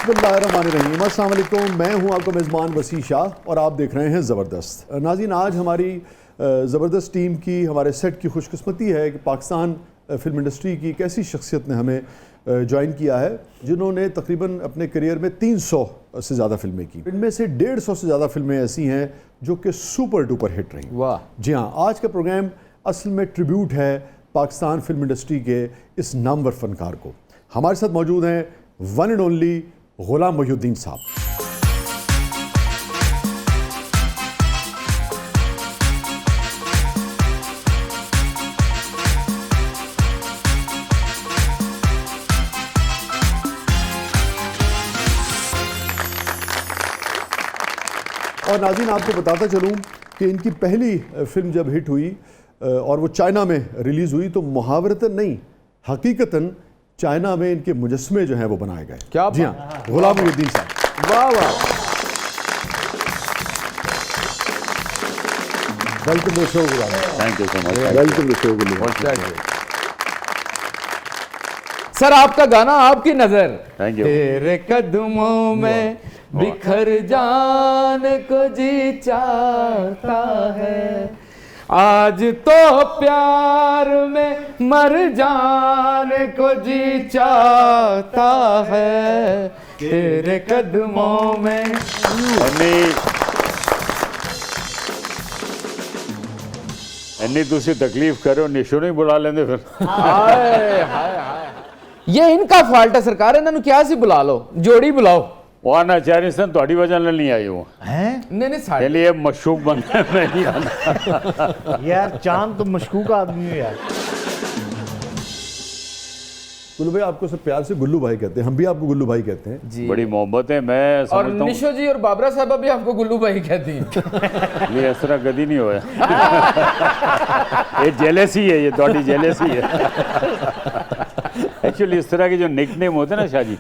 बिस्मिल्लाहिर्रहमानिर्रहीम। अस्सलाम वालेकुम, मैं हूं आपका मेज़बान वसी शाह और आप देख रहे हैं ज़बरदस्त। नाज़रीन, आज हमारी ज़बरदस्त टीम की, हमारे सेट की खुशकिस्मती है कि पाकिस्तान फ़िल्म इंडस्ट्री की एक ऐसी शख्सियत ने हमें ज्वाइन किया है जिन्होंने तकरीबन अपने करियर में 300 से ज़्यादा फिल्में की। इनमें से 150 से ज़्यादा फिल्में ऐसी हैं जो कि सुपर डुपर हिट रहीं। वाह जी हाँ, आज का प्रोग्राम असल में ट्रिब्यूट है पाकिस्तान फिल्म इंडस्ट्री के इस नामवर फ़नकार को। हमारे साथ मौजूद हैं वन एंड ओनली गुलाम मोहिउद्दीन साहब। और नाज़रीन, आपको बताता चलूं कि इनकी पहली फिल्म जब हिट हुई और वो चाइना में रिलीज़ हुई तो मुहावरतन नहीं, हकीकतन चाइना में इनके मुजस्मे जो हैं वो बनाए गए। क्या जी हाँ, गुलाम मोहिउद्दीन साहब। वाह वाह, welcome to show Ghulam. Thank you so much. Welcome to show Ghulam. Sir, आपका गाना आपकी नजर, थैंक यू। तेरे कदमों में बिखर जाने को जी चाहता है, आज तो प्यार में मर जाने को जी चाहता है, तेरे कदमों में। इन्नी तुसी तकलीफ करो, निशो नहीं बुला लेंदे फिर। हाय हाय हाय, ये इनका फॉल्ट है सरकार, इन्होंने क्या सी बुला लो, जोड़ी बुलाओ। वो आना चाह रही सन, थोड़ी वजह नाल नहीं आई वो। नहीं के लिए मशूक बनने में नहीं आना। यार चांद तो मशकूक आदमी है यार। गुल्लू भाई, आपको सब प्यार से गुल्लू भाई कहते हैं, हम भी आपको गुल्लू भाई कहते हैं जी। बड़ी मोहब्बत है, मैं और समझता हूँ निशो जी और बाबरा साहब भी आपको गुल्लू भाई कहती हैं। ये इस तरह कभी नहीं होया। ये जेलसी है, ये थोड़ी जेलसी है। एक्चुअली इस तरह के जो निकनेम होते हैं ना शाहजी,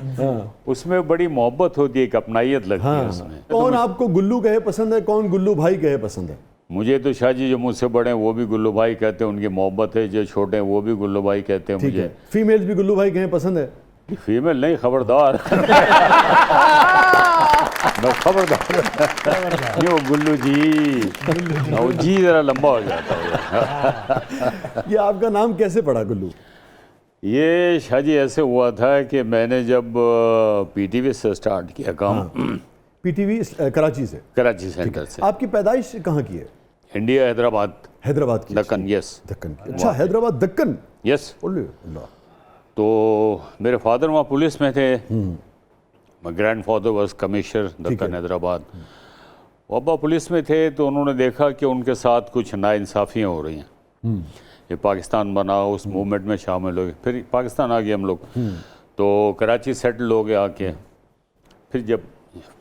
उसमें बड़ी मोहब्बत होती है, एक अपनाइयत लगती है उसमें। कौन आपको गुल्लू कहे पसंद है, कौन गुल्लू भाई कहे पसंद है? मुझे तो शाहजी जो मुझसे बड़े हैं वो भी गुल्लू भाई कहते हैं, उनकी मोहब्बत है। जो छोटे हैं वो भी गुल्लू भाई कहते हैं। ठीक है, मुझे फीमेल्स भी गुल्लू भाई कहे पसंद है? फीमेल नहीं, खबरदार। खबरदार नहीं, वो गुल्लू जी, वो जी जरा लंबा हो जाता है। ये आपका नाम कैसे पड़ा गुल्लू? ये शाहजी ऐसे हुआ था कि मैंने जब पीटीवी से स्टार्ट किया काम, पीटीवी कराची से? कराची सेंटर से। आपकी पैदाइश कहाँ की है? इंडिया, हैदराबाद। हैदराबाद की? दक्कन, यस। दक्कन की, अच्छा, हैदराबाद दक्कन। यस। अल्लाह। तो मेरे फादर वहाँ पुलिस में थे। My grandfather was commissioner Deccan, Hyderabad. वो अब्बा पुलिस में थे, तो उन्होंने देखा कि उनके साथ कुछ नाइंसाफ़ियाँ हो रही हैं। ये पाकिस्तान बना, उस मूवमेंट में शामिल हो गए, फिर पाकिस्तान आ गए हम लोग। तो कराची सेटल हो गए आके। फिर जब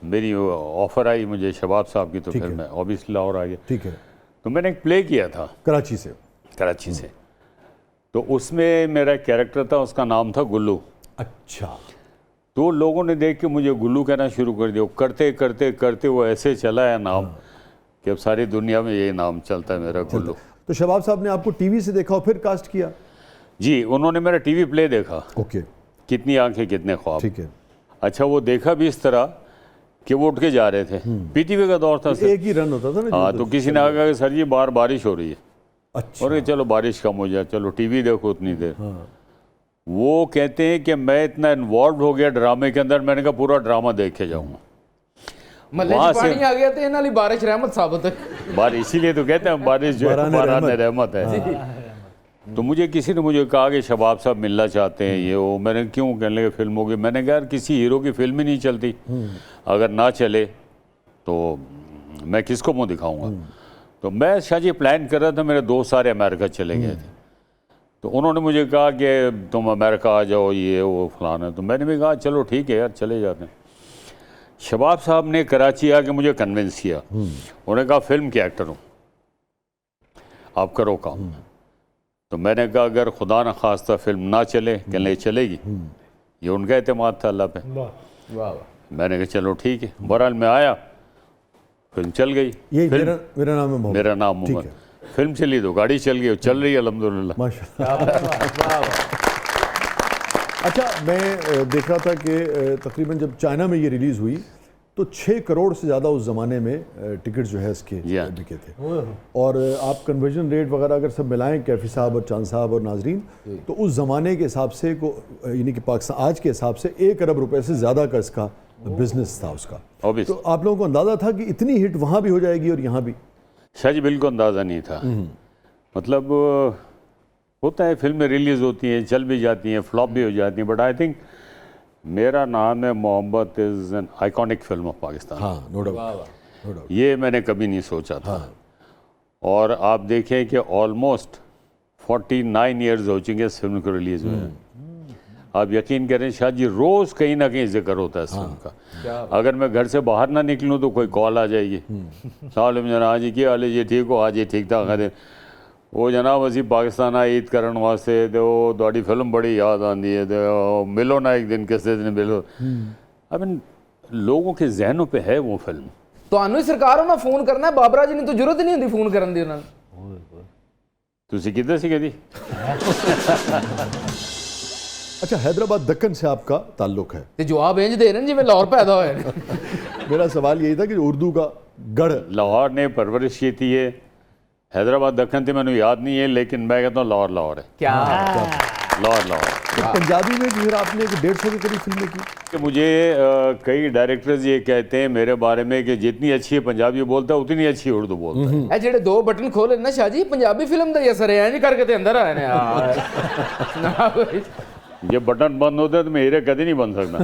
मेरी ऑफ़र आई मुझे शबाब साहब की, तो फिर मैं ऑब्वियसली लाहौर आ गया। ठीक है। तो मैंने एक प्ले किया था कराची से? कराची से। तो उसमें मेरा कैरेक्टर था, उसका नाम था गुल्लू। अच्छा। तो लोगों ने देख के मुझे गुल्लू कहना शुरू कर दिया। करते करते करते वो ऐसे चला है नाम कि अब सारी दुनिया में यही नाम चलता है मेरा, गुल्लू। तो शबाब साहब ने आपको टीवी से देखा और फिर कास्ट किया? जी, उन्होंने मेरा टीवी प्ले देखा। ओके। कितनी आंखें कितने ख्वाब। ठीक है। अच्छा, वो देखा भी इस तरह कि वो उठ के जा रहे थे। पीटीवी का दौर था सर। एक ही रन होता था ना? हाँ, तो किसी ने कहा कि सर जी बाहर बारिश हो रही है। अच्छा। और चलो बारिश कम हो जाए, चलो टीवी देखो उतनी देर। वो कहते हैं कि मैं इतना इन्वॉल्व हो गया ड्रामे के अंदर, मैंने कहा पूरा ड्रामा देख के जाऊँगा। मल्ले च पानी आ गया तो इन्हां ली बारिश रहमत साबित है। बारिश इसीलिए तो कहते हैं बारिश जो है बारान रहमत है। तो मुझे किसी ने मुझे कहा कि शबाब साहब मिलना चाहते हैं, ये वो। मैंने क्यों? कहने लगे फिल्म होगी। मैंने कहा यार किसी हीरो की फिल्म ही नहीं चलती, अगर ना चले तो मैं किसको मुँह दिखाऊंगा। तो मैं शायद ये प्लान कर रहा था, मेरे दोस्त सारे अमेरिका चले गए थे। तो उन्होंने मुझे कहा कि तुम अमेरिका आ जाओ, ये वो फलाना। तो मैंने भी कहा चलो ठीक है यार, चले जाते हैं। शबाब साहब ने कराची आके मुझे कन्विंस किया। उन्होंने कहा फिल्म के एक्टर हूँ, आप करो काम। तो मैंने कहा अगर खुदा न खास्ता फिल्म ना चले, कहने चलेगी। ये उनका एतमाद था अल्लाह पे। वाह। मैंने कहा चलो ठीक है। बहरहाल मैं आया, फिल्म चल गई। ये मेरा नाम है मोहम्मद। मेरा नाम मोहम्मद। फिल्म चली तो गाड़ी चल गई, चल रही है अल्हम्दुलिल्लाह। माशाल्लाह। अच्छा, मैं देख रहा था कि तकरीबन जब चाइना में ये रिलीज़ हुई तो 6 करोड़ से ज़्यादा उस ज़माने में टिकट जो है इसके बिके थे। और आप कन्वर्जन रेट वगैरह अगर सब मिलाएं, कैफ़ी साहब और चांद साहब और नाजरीन, तो उस ज़माने के हिसाब से को यानी कि पाकिस्तान आज के हिसाब से 1 अरब रुपए से ज़्यादा का इसका बिजनेस था उसका। तो आप लोगों को अंदाज़ा था कि इतनी हिट वहाँ भी हो जाएगी और यहाँ भी? शायद बिल्कुल अंदाज़ा नहीं था। मतलब होता है, फिल्में रिलीज़ होती हैं, चल भी जाती हैं, फ्लॉप भी हो जाती हैं, बट आई थिंक मेरा नाम है मोहब्बत is an iconic film of Pakistan. हाँ, नो डाउट। ये मैंने कभी नहीं सोचा था। और आप देखें कि ऑलमोस्ट 49 ईयर्स हो चुके हैं इस फिल्म को रिलीज़ हुए। आप यकीन करें शायद जी, रोज़ कहीं ना कहीं जिक्र होता है इस फिल्म का। अगर मैं घर से बाहर ना निकलूँ तो कोई कॉल आ जाएगी, सालिम जनाब जी की हाल है जी, ठीक हो? हाँ जी ठीक था। कहते वो जनाब असी पाकिस्तान आए ईद करने वास्ते, तो थोड़ी फिल्म बड़ी याद आती है, तो मिलो ना एक दिन, किसी दिन मिलो। आई मीन लोगों के जहनों पे है वो फिल्म। ਤੁਹਾਨੂੰ ਹੀ ਸਰਕਾਰ ਉਹਨਾਂ ਫੋਨ ਕਰਨਾ, ਬਾਬਰਾ ਜੀ ਨੂੰ ਤਾਂ ਜ਼ਰੂਰਤ ਨਹੀਂ ਹੁੰਦੀ ਫੋਨ ਕਰਨ ਦੀ ਉਹਨਾਂ ਨੂੰ। ਤੁਸੀਂ ਕਿੱਧਰ ਸੀ ਕਦੀ? अच्छा, हैदराबाद दक्कन से आपका ताल्लुक है। ਤੇ ਜਵਾਬ ਇੰਜ ਦੇ ਰਹੇ ਨੇ ਜਿਵੇਂ ਲਾਹੌਰ ਪੈਦਾ ਹੋਏ ਨੇ। मेरा सवाल यही था कि उर्दू का गढ़ लाहौर ने परवरिश की थी है। हैदराबाद दक्कन थी मैंने याद नहीं है, लेकिन मैं कहता हूँ लाहौर लाहौर है। क्या लाहौर तो पंजाबी में फिर आपने 150 के करीब फिल्में की। कि मुझे कई डायरेक्टर्स ये कहते हैं मेरे बारे में कि जितनी अच्छी है पंजाबी बोलता है उतनी अच्छी उर्दू बोलता है। ਇਹ ਜਿਹੜੇ 2 ਬਟਨ ਖੋਲੇ ਨਾ ਸ਼ਾਹ ਜੀ, ਪੰਜਾਬੀ ਫਿਲਮ ਦਾ ਹੀ ਅਸਰ ਹੈ। ਇੰਜ ਕਰਕੇ ਤੇ ਅੰਦਰ ਆਏ ਨੇ ਯਾਰ। ये बटन बंद होते तो मैं हीरे कभी नहीं बन सकता।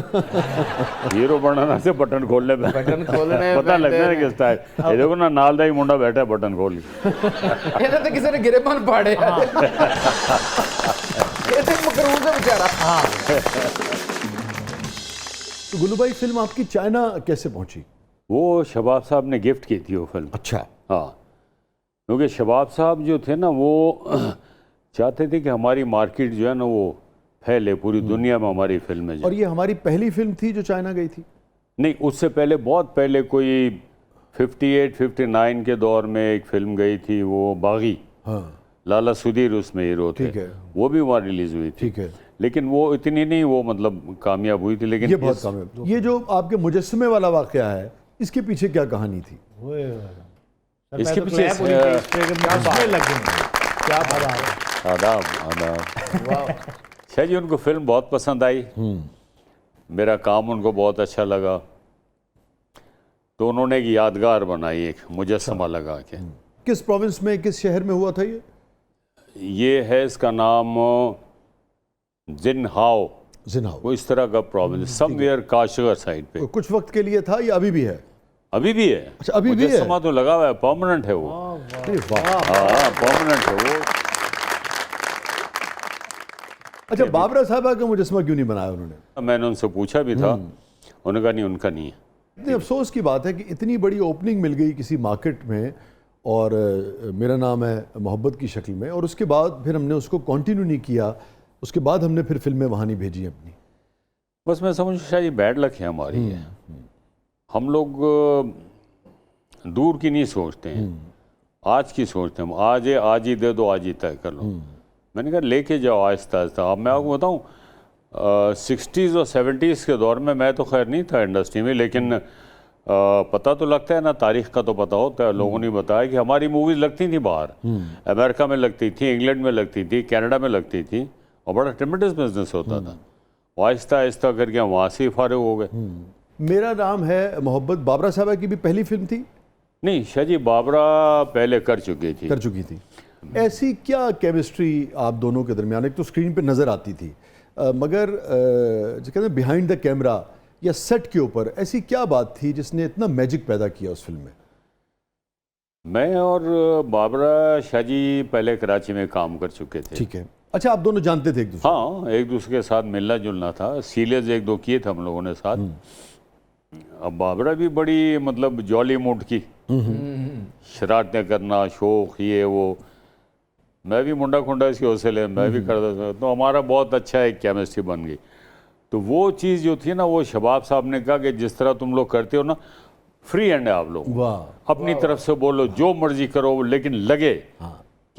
हीरो बनना से बटन खोलने पे बटन खोलने पता लगता है किस टाइप। ये देखो ना, नाल दा ही मुंडा बैठा है बटन खोल के। ਇਹਦੇ ਤੇ ਕਿਸੇ ਨੇ ਗਿਰੇਬਾਨ ਪਾੜਿਆ। ਇਹ ਤੇ ਮਕਰੂਜ਼ ਹੈ बेचारा। तो गुल्लू भाई, फिल्म आपकी चाइना कैसे पहुंची? वो शबाब साहब ने गिफ्ट की थी वो फिल्म। अच्छा। हाँ, क्योंकि शबाब साहब जो थे ना, वो चाहते थे कि हमारी मार्केट जो है ना वो फैले पूरी दुनिया में हमारी फिल्में। और ये हमारी पहली फिल्म थी जो चाइना गई थी? नहीं, उससे पहले बहुत पहले कोई 58-59 के दौर में एक फिल्म गई थी, वो बागी। हाँ, लाला सुधीर उसमें हीरो थे। ठीक है। वो भी वहाँ रिलीज हुई थी। ठीक है। लेकिन वो इतनी नहीं, वो मतलब कामयाब हुई थी। लेकिन ये बहुत कामयाब। ये जो आपके मुजस्समे वाला वाकया है, इसके पीछे क्या कहानी थी? इसके पीछे आदाब आदाब। शाह जी, उनको फिल्म बहुत पसंद आई, मेरा काम उनको बहुत अच्छा लगा, तो उन्होंने एक यादगार बनाई, एक मुजस्समा लगा के। किस प्रोविंस में, किस शहर में हुआ था ये? ये है, इसका नाम जिनहाओ, जिनहाओ, वो इस तरह का प्रोविंस, समवेयर काशगर साइड पे। कुछ वक्त के लिए था या अभी भी है? अभी भी है। अच्छा, अभी भी है? मुजस्समा तो लगा हुआ है, परमानेंट है वो। हाँ, परमानेंट है वो। अच्छा, बाबरा साहबा का मुजस्समा क्यों नहीं बनाया उन्होंने? मैंने उनसे पूछा भी था, उन्होंने कहा नहीं, उनका नहीं है। इतने अफसोस की बात है कि इतनी बड़ी ओपनिंग मिल गई किसी मार्केट में, और मेरा नाम है मोहब्बत की शक्ल में, और उसके बाद फिर हमने उसको कंटिन्यू नहीं किया। उसके बाद हमने फिर फिल्में वहाँ नहीं भेजी अपनी। बस मैं समझ शायद बैड लक है हमारी है। हम लोग दूर की नहीं सोचते हैं, आज की सोचते हैं। आज ही दे दो, आज ही तय कर लो। मैंने कहा लेके जाओ आहिस्ता आहिस्ता। अब मैं आपको बताऊँ, 60s और 70s के दौर में मैं तो खैर नहीं था इंडस्ट्री में, लेकिन पता तो लगता है ना, तारीख का तो पता होता है। लोगों ने बताया कि हमारी मूवीज़ लगती थी बाहर, अमेरिका में लगती थी, इंग्लैंड में लगती थी, कनाडा में लगती थी, और बड़ा ट्रेमेंडस बिजनेस होता था। आहिस्ता आहिस्ता करके हम वहाँ से फारिग हो गए। मेरा नाम है मोहब्बत बाबरा साहबा की भी पहली फिल्म थी? नहीं शाह जी, बाबरा पहले कर चुकी थी। ऐसी क्या केमिस्ट्री आप दोनों के दरमियान, एक तो स्क्रीन पे नज़र आती थी, मगर जो कहते हैं बिहाइंड द कैमरा या सेट के ऊपर ऐसी क्या बात थी जिसने इतना मैजिक पैदा किया उस फिल्म में? मैं और बाबरा शाह जी पहले कराची में काम कर चुके थे। ठीक है। अच्छा, आप दोनों जानते थे एक दूसरे? हाँ, एक दूसरे के साथ मिलना जुलना था, सीरियल्स 1-2 किए थे हम लोगों ने साथ। अब बाबरा भी बड़ी मतलब जॉली मूड की, शरारतें करना, शौक, ये वो। मैं भी मुंडा खुंडा इसके हौसले, मैं भी करता था, तो हमारा बहुत अच्छा एक केमिस्ट्री बन गई। तो वो चीज़ जो थी ना, वो शबाब साहब ने कहा कि जिस तरह तुम लोग करते हो ना, फ्री हैंड है आप लोग, अपनी तरफ से बोलो, जो मर्जी करो, लेकिन लगे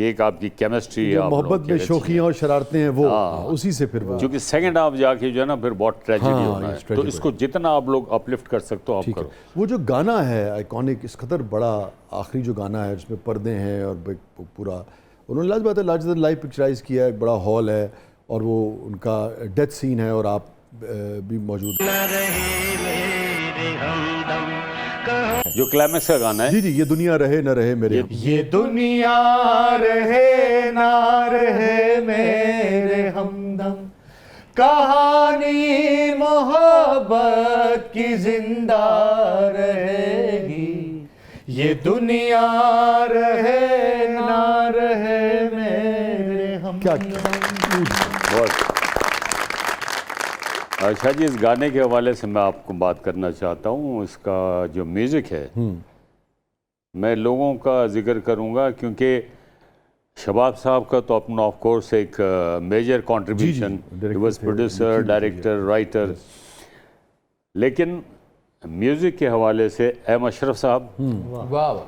कि एक आपकी केमिस्ट्री जो मोहब्बत में शौखियाँ और शरारतें हैं वो उसी से फिर वो क्योंकि सेकंड हाफ जाके जो है ना फिर बहुत ट्रेजेडी हाँ, होना ये है, तो tragedy इसको जितना आप लोग अपलिफ्ट कर सकते हो आप ठीक है। करो। वो जो गाना है आइकॉनिक, इस कदर बड़ा आखिरी जो गाना है जिसमें पर्दे हैं और पूरा उन्होंने लार्जर देन लाइफ पिक्चराइज किया है, एक बड़ा हॉल है और वो उनका डेथ सीन है और आप भी मौजूद जो क्लाइमेक्स का गाना है, जी जी, ये दुनिया रहे न रहे मेरे ये दुनिया रहे ना रहे मेरे हमदम, कहानी मोहब्बत की जिंदा रहेगी। ये दुनिया रहे ना रहे मेरे हम। क्या बहुत अच्छा जी, इस गाने के हवाले से मैं आपको बात करना चाहता हूँ। इसका जो म्यूज़िक है मैं लोगों का जिक्र करूँगा क्योंकि शबाब साहब का तो अपना ऑफ कोर्स एक major contribution, he was producer, director, writer, लेकिन म्यूज़िक के हवाले से एम अशरफ साहब वाह,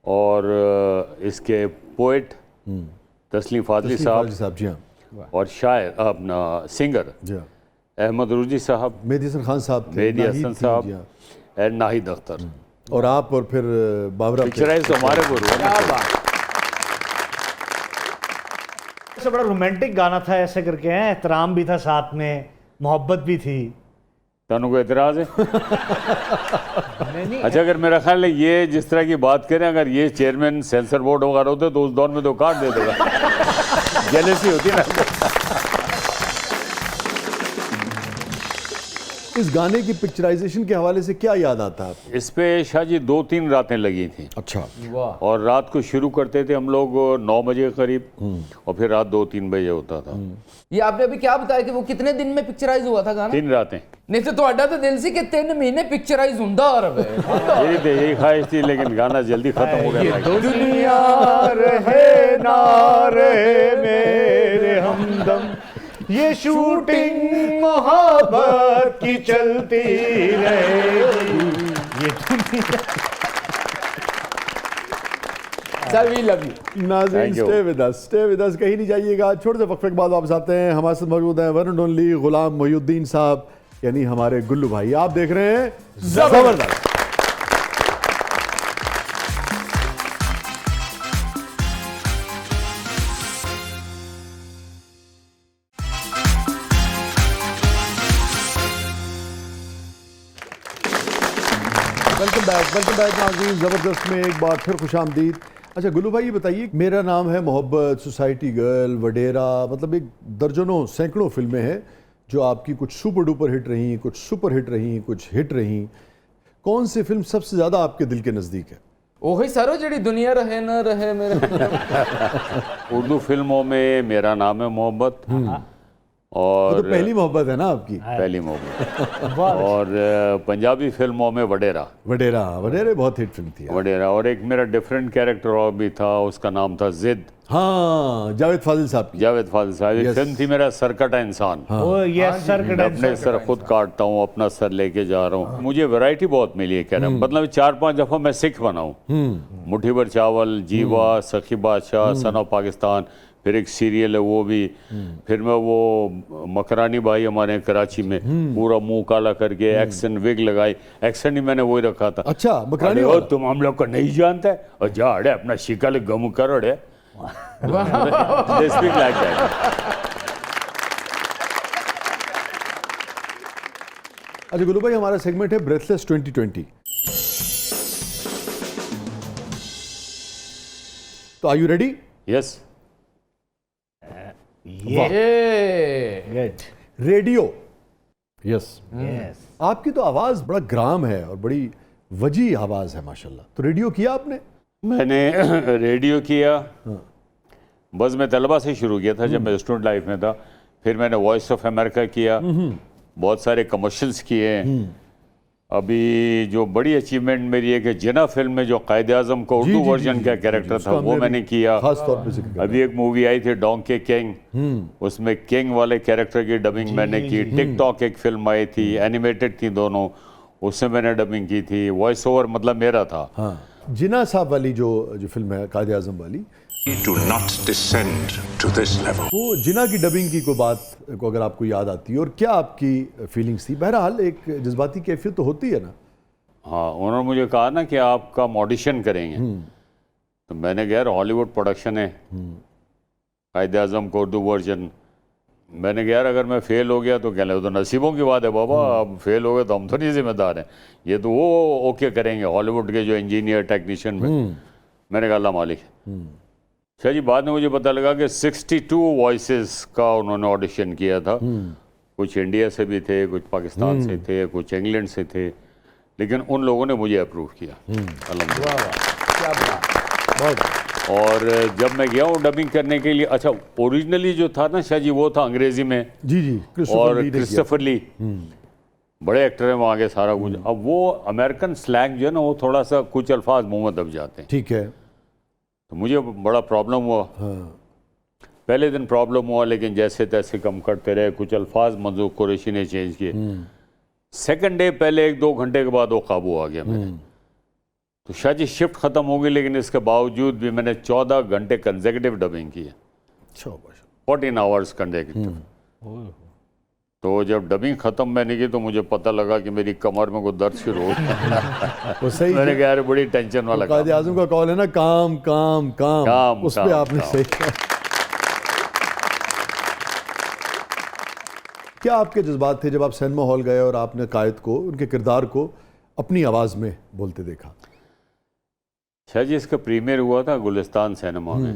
और इसके पोइट तस्लीम फाजली साहब जी हाँ, और शायर अपना सिंगर जी हाँ, अहमद रूजी साहब, मेहदी हसन खान साहब थे, मेहदी नाहिद हसन थी, साहब जी हाँ, एंड नाहिद अख्तर, और आप और फिर बाबरा पिक्चराइज तो हमारे को हुआ ना। क्या बात। सबसे बड़ा रोमांटिक गाना था ऐसे करके हैं, एहतराम भी था साथ में, मोहब्बत भी थी। तनु को एतराज है? अच्छा, अगर मेरा ख्याल है ये जिस तरह की बात करें, अगर ये चेयरमैन सेंसर बोर्ड वगैरह होते तो उस दौर में तो काट दे देगा। जेलसी होती है ना। इस गाने की पिक्चराइजेशन के हवाले से क्या याद आता है आपको? इस पे शाह जी 2-3 रातें लगी थी अच्छा, वाह, और रात को शुरू करते थे हम लोग 9 बजे करीब और फिर रात 2-3 बजे होता था। ये आपने अभी क्या बताया कि वो कितने दिन में पिक्चराइज हुआ था गाना? 3 रातें। नहीं तो ਤੁਹਾਡਾ तो दिल सी कि 3 महीने पिक्चराइज ਹੁੰਦਾ और यही ख्वाहिश थी, लेकिन गाना जल्दी खत्म हो गया। दुनिया रहे ना रहे मेरे हमदम, ये शूटिंग मोहब्बत की चलती रहेगी। ये दुनिया। Sir we love you. नाज़रीन, Thank you. Stay with us, कहीं नहीं जाइएगा। छोटे से वक्फे के बाद वापस आते हैं। हमारे साथ मौजूद हैं वन एंड ओनली गुलाम मोहिउद्दीन साहब, यानी हमारे गुल्लू भाई। आप देख रहे हैं जबरदस्त। वेलकम बैक नाज़रीन, ज़बरदस्त में एक बार फिर खुशामदीद। अच्छा गुल्लू भाई, ये बताइए, मेरा नाम है मोहब्बत, सोसाइटी गर्ल, वडेरा, मतलब एक दर्जनों सैकड़ों फिल्में हैं जो आपकी कुछ सुपर डुपर हिट रही, कुछ सुपर हिट रही, कुछ हिट रही। कौन सी फिल्म सबसे ज़्यादा आपके दिल के नज़दीक है? ओही सरो जड़ी दुनिया रहे न रहे मेरे। उर्दू फिल्मों में मेरा नाम है मोहब्बत, वो और तो पहली मोहब्बत है ना आपकी? पहली मोहब्बत, और पंजाबी फिल्मों में वडेरा वडेरा बहुत हिट फिल्म थी। वडेरा, और एक मेरा डिफरेंट कैरेक्टर और भी था, उसका नाम था जिद, हाँ, जावेद फाजिल साहब की। जावेद फाजिल साहब। ये Yes. फिल्म थी मेरा सर कटा इंसान। वो ये सर मैं अपने सर खुद काटता हूँ, अपना सर लेके जा रहा हूँ। मुझे वैरायटी बहुत मिली है, कह रहा हूँ, मतलब 4-5 दफ़ा मैं सिख बना हूँ। मुट्ठी भर चावल, जीवा, सखी बादशाह, सन ऑफ पाकिस्तान, फिर एक सीरियल है वो भी, फिर मैं वो मकरानी भाई हमारे यहाँ कराची में, पूरा मुंह काला करके एक्शन विग लगाई, एक्शन ही मैंने वही रखा था। अच्छा, मकरानी अरे ओ, वाला? तुम हम लोग को नहीं जानता है, और जा अड़े अपना शिकल गम कर अड़े। They speak like that. अच्छा गुल्लू भाई, हमारा सेगमेंट है ब्रेथलेस 2020। तो are you ready? Yes. Good. Radio. Yes, yes. आपकी तो आवाज बड़ा ग्राम है और बड़ी वजी आवाज है माशाल्लाह। तो रेडियो किया आपने? मैंने रेडियो किया, बस मैं तलबा से शुरू किया था जब मैं स्टूडेंट लाइफ में था। फिर मैंने वॉइस ऑफ अमेरिका किया, बहुत सारे कमर्शियल्स किए। अभी जो बड़ी अचीवमेंट मेरी है कि जिना फिल्म में जो कायदे आज़म का उर्दू वर्जन का कैरेक्टर था वो मैंने किया। खास तौर पे जिक्र अभी एक मूवी आई थी डोंकी किंग, उसमें किंग वाले कैरेक्टर की डबिंग मैंने की। टिकटॉक एक फिल्म आई थी, एनिमेटेड थी दोनों, उससे मैंने डबिंग की थी। वॉइस ओवर मतलब मेरा था। हाँ, जिना साहब वाली जो फिल्म है कायदे आज़म वाली, Do not descend to this level. वो जिना की डबिंग की कोई बात को अगर आपको याद आती है और क्या आपकी फीलिंग्स थी? बहरहाल एक जज्बाती कैफियत तो होती है ना। हाँ, उन्होंने मुझे कहा ना कि आपका ऑडिशन करेंगे, तो मैंने कहा यार हॉलीवुड प्रोडक्शन है, कायदे आज़म को उर्दू वर्जन। मैंने कहा यार अगर मैं फेल हो गया तो क्या लगे, तो नसीबों की बात है बाबा, अब फेल हो गए तो हम तो नहीं जिम्मेदार हैं, ये तो वो ओके करेंगे हॉलीवुड के जो इंजीनियर टेक्नीशियन में। मैंने कहा अल्लाह मालिक। शाह जी बाद में मुझे पता लगा कि 62 वॉइसेस का उन्होंने ऑडिशन किया था, कुछ इंडिया से भी थे, कुछ पाकिस्तान से थे, कुछ इंग्लैंड से थे, लेकिन उन लोगों ने मुझे अप्रूव किया अल्हम्दुलिल्लाह। और जब मैं गया हूँ डबिंग करने के लिए, अच्छा ओरिजिनली जो था ना शाह जी वो था अंग्रेजी में, जी और क्रिस्टोफर ली बड़े एक्टर हैं वहाँ के, सारा कुछ। अब वो अमेरिकन स्लैंग जो है ना वो थोड़ा सा कुछ अल्फाज मुँह में दब जाते हैं, ठीक है। तो मुझे बड़ा प्रॉब्लम हुआ। पहले दिन प्रॉब्लम हुआ, लेकिन जैसे तैसे कम करते रहे, कुछ अल्फाज मंजूर कुरैशी ने चेंज किए। सेकंड डे पहले 1-2 घंटे के बाद वो काबू आ गया मेरे। तो शाह जी शिफ्ट ख़त्म हो गई, लेकिन इसके बावजूद भी मैंने 14 घंटे कंसेक्यूटिव डबिंग की है, 14 आवर्स कंसेक्यूटिव। तो जब डबिंग ख़त्म मैंने की तो मुझे पता लगा कि मेरी कमर में कोई दर्द शुरू हो गया। वो सही मैंने कहा यार बड़ी टेंशन वाला कायदे आज़म का कॉल है ना, काम काम काम, काम, उस पे आपने काम। सही। क्या आपके जज्बात थे जब आप सिनेमा हॉल गए और आपने कायद को, उनके किरदार को अपनी आवाज़ में बोलते देखा? शाह जी इसका प्रीमियर हुआ था गुलिस्तान सिनेमा में,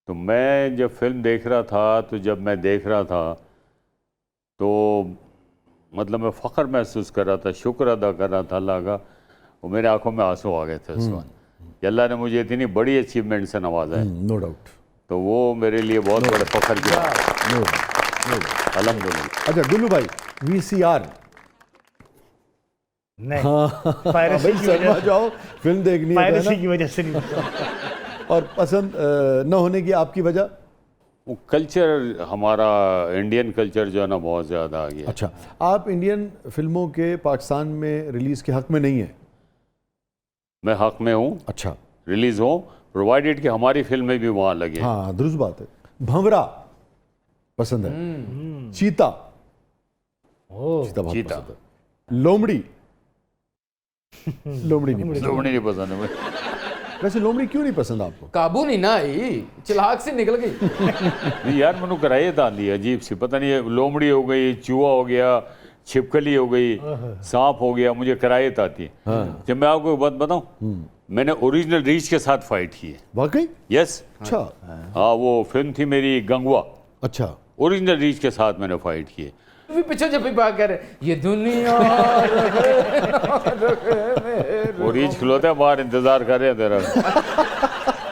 तो मैं जब फिल्म देख रहा था, तो जब मैं देख रहा था तो मतलब मैं फ़ख्र महसूस कर रहा था, शुक्र अदा कर रहा था अल्लाह का, और मेरे आंखों में आंसू आ गए थे उस वक्त कि अल्लाह ने मुझे इतनी बड़ी अचीवमेंट से नवाजा है। No doubt. तो वो मेरे लिए बहुत बड़े फ़ख्र की बात है, अल्हम्दुलिल्लाह। अच्छा गुल्लू भाई, VCR नहीं, पायरेसी की सिनेमा वजह से, जाओ फिल्म देखनी है पायरेसी की वजह से नहीं। और पसंद न होने की आपकी वजह? वो कल्चर हमारा इंडियन कल्चर जो है ना बहुत ज़्यादा आ गया। अच्छा, आप इंडियन फिल्मों के पाकिस्तान में रिलीज़ के हक में नहीं हैं? मैं हक में हूँ, अच्छा, रिलीज़ हो, प्रोवाइडेड कि हमारी फिल्में भी वहाँ लगे। हाँ दुरुस्त बात है। भंवरा पसंद है? चीता? चीता बहुत चीता। पसंद है। लोमड़ी? लोमड़ी नहीं पसंद। लोमड़ी नहीं पसंद है मुझे। वैसे लोमड़ी क्यों नहीं पसंद आपको? काबू नहीं ना आई, चिल्लाक से निकल गई। नहीं यार मैंने कराई दांदी अजीब सी, पता नहीं लोमड़ी हो गई, चूहा हो गया, छिपकली हो गई, सांप हो गया, मुझे करायत आती है। जब मैं आपको एक बात बताऊं, मैंने ओरिजिनल रीच के साथ फाइट की है। वाकई? यस। अच्छा हाँ वो फिल्म थी मेरी गंगवा, अच्छा, ओरिजिनल रीच के साथ मैंने फाइट की है। भी पीछे जब भी बात कर रहे ये दुनिया वो रीच खिलौते हैं बाहर इंतजार कर रहे हैं तेरा,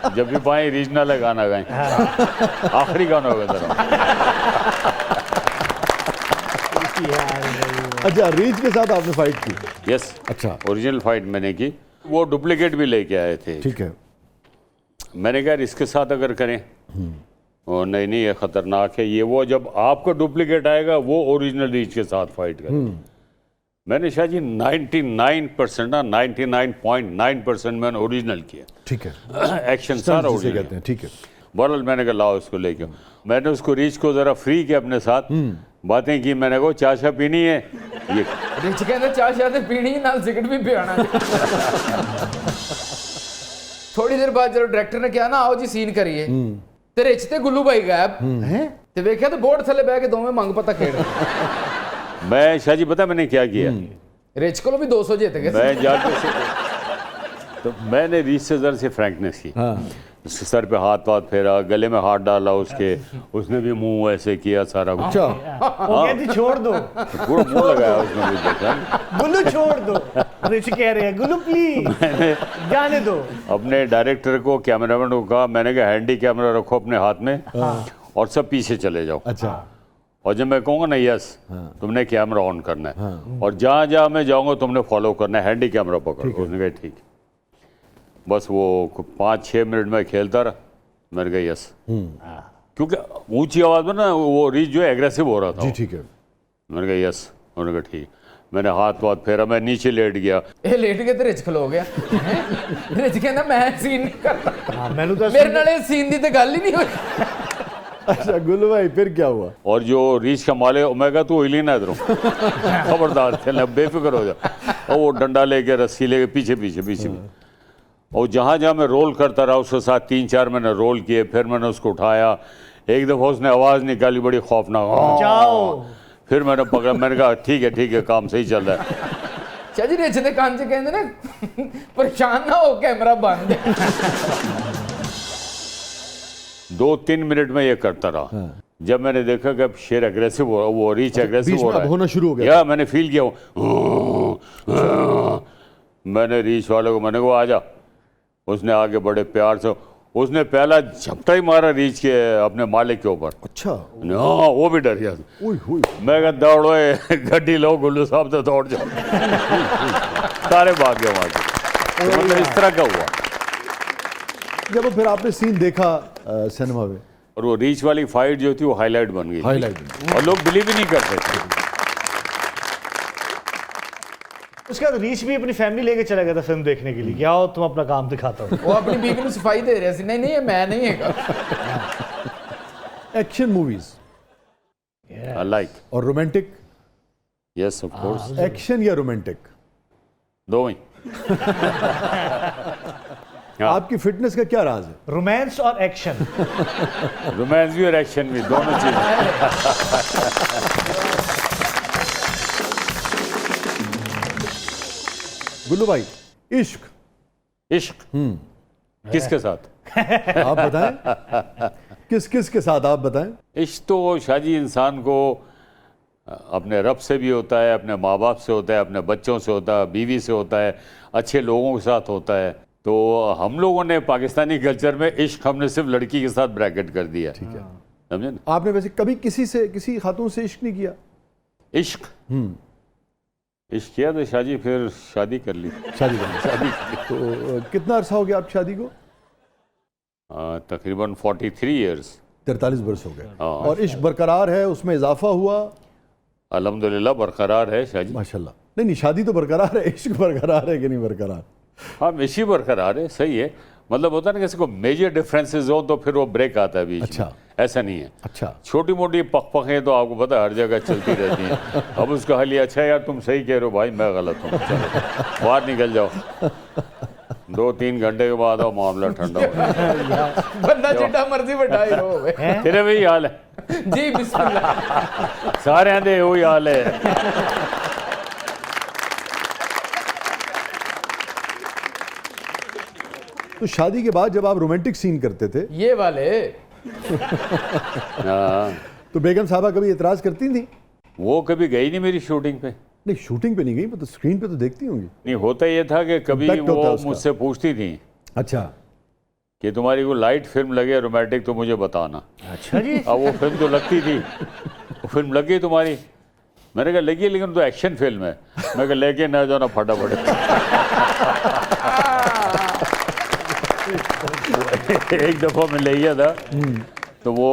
जब भी पाए रीजनल है गाना गाएं, आखिरी गाना होगा तेरा। अच्छा रीच के साथ आपने फाइट की? यस। अच्छा, ओरिजिनल फाइट मैंने की, वो डुप्लीकेट भी लेके आए थे। ठीक है। मैंने कहा इसके साथ अगर करें, और नहीं नहीं ये खतरनाक है, ये वो जब आपका डुप्लीकेट आएगा वो ओरिजिनल रीच के साथ फाइट करें। मैंने शाह जी 99% ना 99.9% मैंने ओरिजिनल किया। ठीक है, एक्शन सारा जिसे ओरिजिनल कहते हैं। ठीक है। बहरहाल मैंने कहा लाओ इसको लेके, मैंने उसको रीच को ज़रा फ्री किया अपने साथ, बातें की। मैंने कहा चाय शाह पीनी है, ये रिच कहते चाय शायद पीनी नाल सिगरेट भी पियाना। थोड़ी देर बाद जब डायरेक्टर ने कहा ना आओ जी सीन करिए, ते रिच ते गुल्लू भाई गायब हैं, ते वेख्या तो बोर्ड थले बैठ के दोवें मंग पता खेड़ रहे। मैं शाह जी पता मैंने क्या किया, रिच को भी 200 जीत गए। मैं जाके तो मैंने रीच से ज़रा से फ्रैंकनेस की, उसके सर पे हाथ फेरा, गले में हाथ डाला उसके, उसने भी मुंह ऐसे किया सारा कुछ। अच्छा, वो कहती छोड़ दो, पूरा मुंह लगाया उसने मुझे देखा। गुल्लू छोड़ दो, ऋषि कह रहे हैं गुल्लू प्लीज जाने दो। अपने डायरेक्टर को, कैमरामैन को कहा, मैंने कहा हैंडी कैमरा रखो अपने हाथ में और सब पीछे चले जाओ। अच्छा, और जब मैं कहूँगा ना यस, तुमने कैमरा ऑन करना है, और जहाँ जहाँ मैं जाऊँगा तुमने फॉलो करना है, हैंडी कैमरा पकड़ो। उसने कहा ठीक। बस वो 5-6 मिनट में खेलता रहा, मैंने कहा यस, क्योंकि ऊंची आवाज़ में ना वो रीच जो है एग्रेसिव हो रहा था। जी ठीक है। मैंने कहा यस, उन्होंने कहा ठीक। मैंने हाथ वाथ फेरा, मैं नीचे लेट गया। ਇਹ ਲੇਟ ਕੇ ਤੇ ਰਿਚ ਖਲੋ ਗਿਆ ਰਿਚ ਕਹਿੰਦਾ ਮੈਂ ਸੀਨ ਨਹੀਂ ਕਰਦਾ हाँ मैंने तो ਮੇਰੇ ਨਾਲ ਇਹ ਸੀਨ ਦੀ ਤੇ ਗੱਲ ਹੀ ਨਹੀਂ ਹੋਈ अच्छा गुल्लू भाई फिर क्या हुआ? और जो रीच का माले, मैं कहा तू हिली ना इधरों, खबरदार चलना, बेफिक्र हो जा। और वो डंडा लेके रस्सी लेके पीछे पीछे पीछे और जहाँ जहाँ मैं रोल करता रहा उसके साथ 3-4 मैंने रोल किए। फिर मैंने उसको उठाया, एक दफ़ा उसने आवाज़ निकाली बड़ी खौफनाक, जाओ। फिर मैंने पकड़ा, मैंने कहा ठीक है काम सही चल रहा है। ਚਾਚੀ ਰਿਚ ਦੇ ਕੰਨ 'ਚ ਕਹਿੰਦੇ ਨੇ ਪਰੇਸ਼ਾਨ ਨਾ ਹੋ ਕੈਮਰਾ ਬੰਦ 2-3 मिनट में ये करता रहा। जब मैंने देखा कि अब शेर एग्रेसिव हो रहा, वो रीच एग्रेसिव बीच हो में रहा अब है, होना शुरू हो गया। या मैंने फील किया मैंने रीच वाले को मैंने कहा आ जा। उसने आगे बड़े प्यार से, उसने पहला झपटा ही मारा रीच के अपने मालिक के ऊपर। अच्छा हाँ वो भी डर गया। ओए होए मैं कहा दौड़ो गड्डी लो, गुल्लू साहब तो दौड़ जाओ सारे भाग गए वहाँ से। तो मतलब इस तरह का हुआ। जब फिर आपने सीन देखा सिनेमा में, और वो रीच वाली फाइट जो थी वो हाईलाइट बन गई। हाईलाइट और लोग बिलीव ही नहीं करते थे। उसके बाद रीच भी अपनी फैमिली लेके चला गया था फिल्म देखने के लिए कि आओ तुम अपना काम दिखाता हूँ। ਉਹ ਆਪਣੀ ਬੀਬੀ ਨੂੰ ਸਫਾਈ ਦੇ ਰਿਹਾ ਸੀ ਨਹੀਂ ਨਹੀਂ ਇਹ ਮੈਂ ਨਹੀਂ ਹੈਗਾ एक्शन मूवीज I like. और romantic, Yes, of course. Action या रोमांटिक, दो ही। हाँ। आपकी फिटनेस का क्या राज है? रोमांस और एक्शन। रोमांस भी और एक्शन भी, दोनों चीजें। गुल्लू भाई, इश्क इश्क किसके साथ? आप बताएं किस किस के साथ आप बताएं? इश्क तो शादी इंसान को अपने रब से भी होता है, अपने माँ बाप से होता है, अपने बच्चों से होता है, बीवी से होता है, अच्छे लोगों के साथ होता है। तो हम लोगों ने पाकिस्तानी कल्चर में इश्क हमने सिर्फ लड़की के साथ ब्रैकेट कर दिया। ठीक है, समझे ना? आपने वैसे कभी किसी खातून से इश्क नहीं किया? इश्क इश्क किया तो शादी, फिर शादी कर ली। शादी तो कितना अरसा हो गया आप शादी को? तकरीबन 43 ईयर्स। 43 वर्ष हो गए। हाँ। और इश्क बरकरार है, उसमें इजाफा हुआ? अल्हम्दुलिल्लाह बरकरार है शादी। माशाल्लाह। नहीं शादी तो बरकरार है, इश्क बरकरार है कि नहीं बरकरार? हाँ इसी बरकरार है, सही है। मतलब होता है ना किसी को मेजर डिफरेंसेस हो तो फिर वो ब्रेक आता है बीच अच्छा। में। ऐसा नहीं है। अच्छा। छोटी मोटी पखें तो आपको पता है हर जगह चलती रहती हैं। अब उसका हल ये, अच्छा यार तुम सही कह रहे हो भाई, मैं गलत हूँ, चलो बाहर निकल जाओ। 2-3 घंटे के बाद वो मामला ठंडा हो गया। ਬੰਦਾ ਜਿੱਡਾ ਮਰਜ਼ੀ ਵੱਡਾ ਹੀਰੋ ਹੋਵੇ तेरे भी हाल है ਜੀ ਬਿਸਮਿਲ੍ਲਾ सारे दे वही हाल है। तो शादी के बाद जब आप रोमांटिक सीन करते थे ये वाले हाँ, तो बेगम साहबा कभी एतराज करती थी? वो कभी गई नहीं मेरी शूटिंग पे। नहीं शूटिंग पे नहीं गई, तो स्क्रीन पे तो देखती होंगी। नहीं होता ये था कि कभी Impact होता है वो उसका। मुझसे पूछती थी अच्छा। कि तुम्हारी को लाइट फिल्म लगे रोमांटिक तो मुझे बताना। अच्छा जी। अब वो फिल्म तो लगती थी, वो फिल्म लगी तुम्हारी, मैंने कहा लगी लेकिन तो एक्शन फिल्म है। मैं कहा लेके ना जाओ ना फटाफट। एक दफ़ा मैं ले गया था तो वो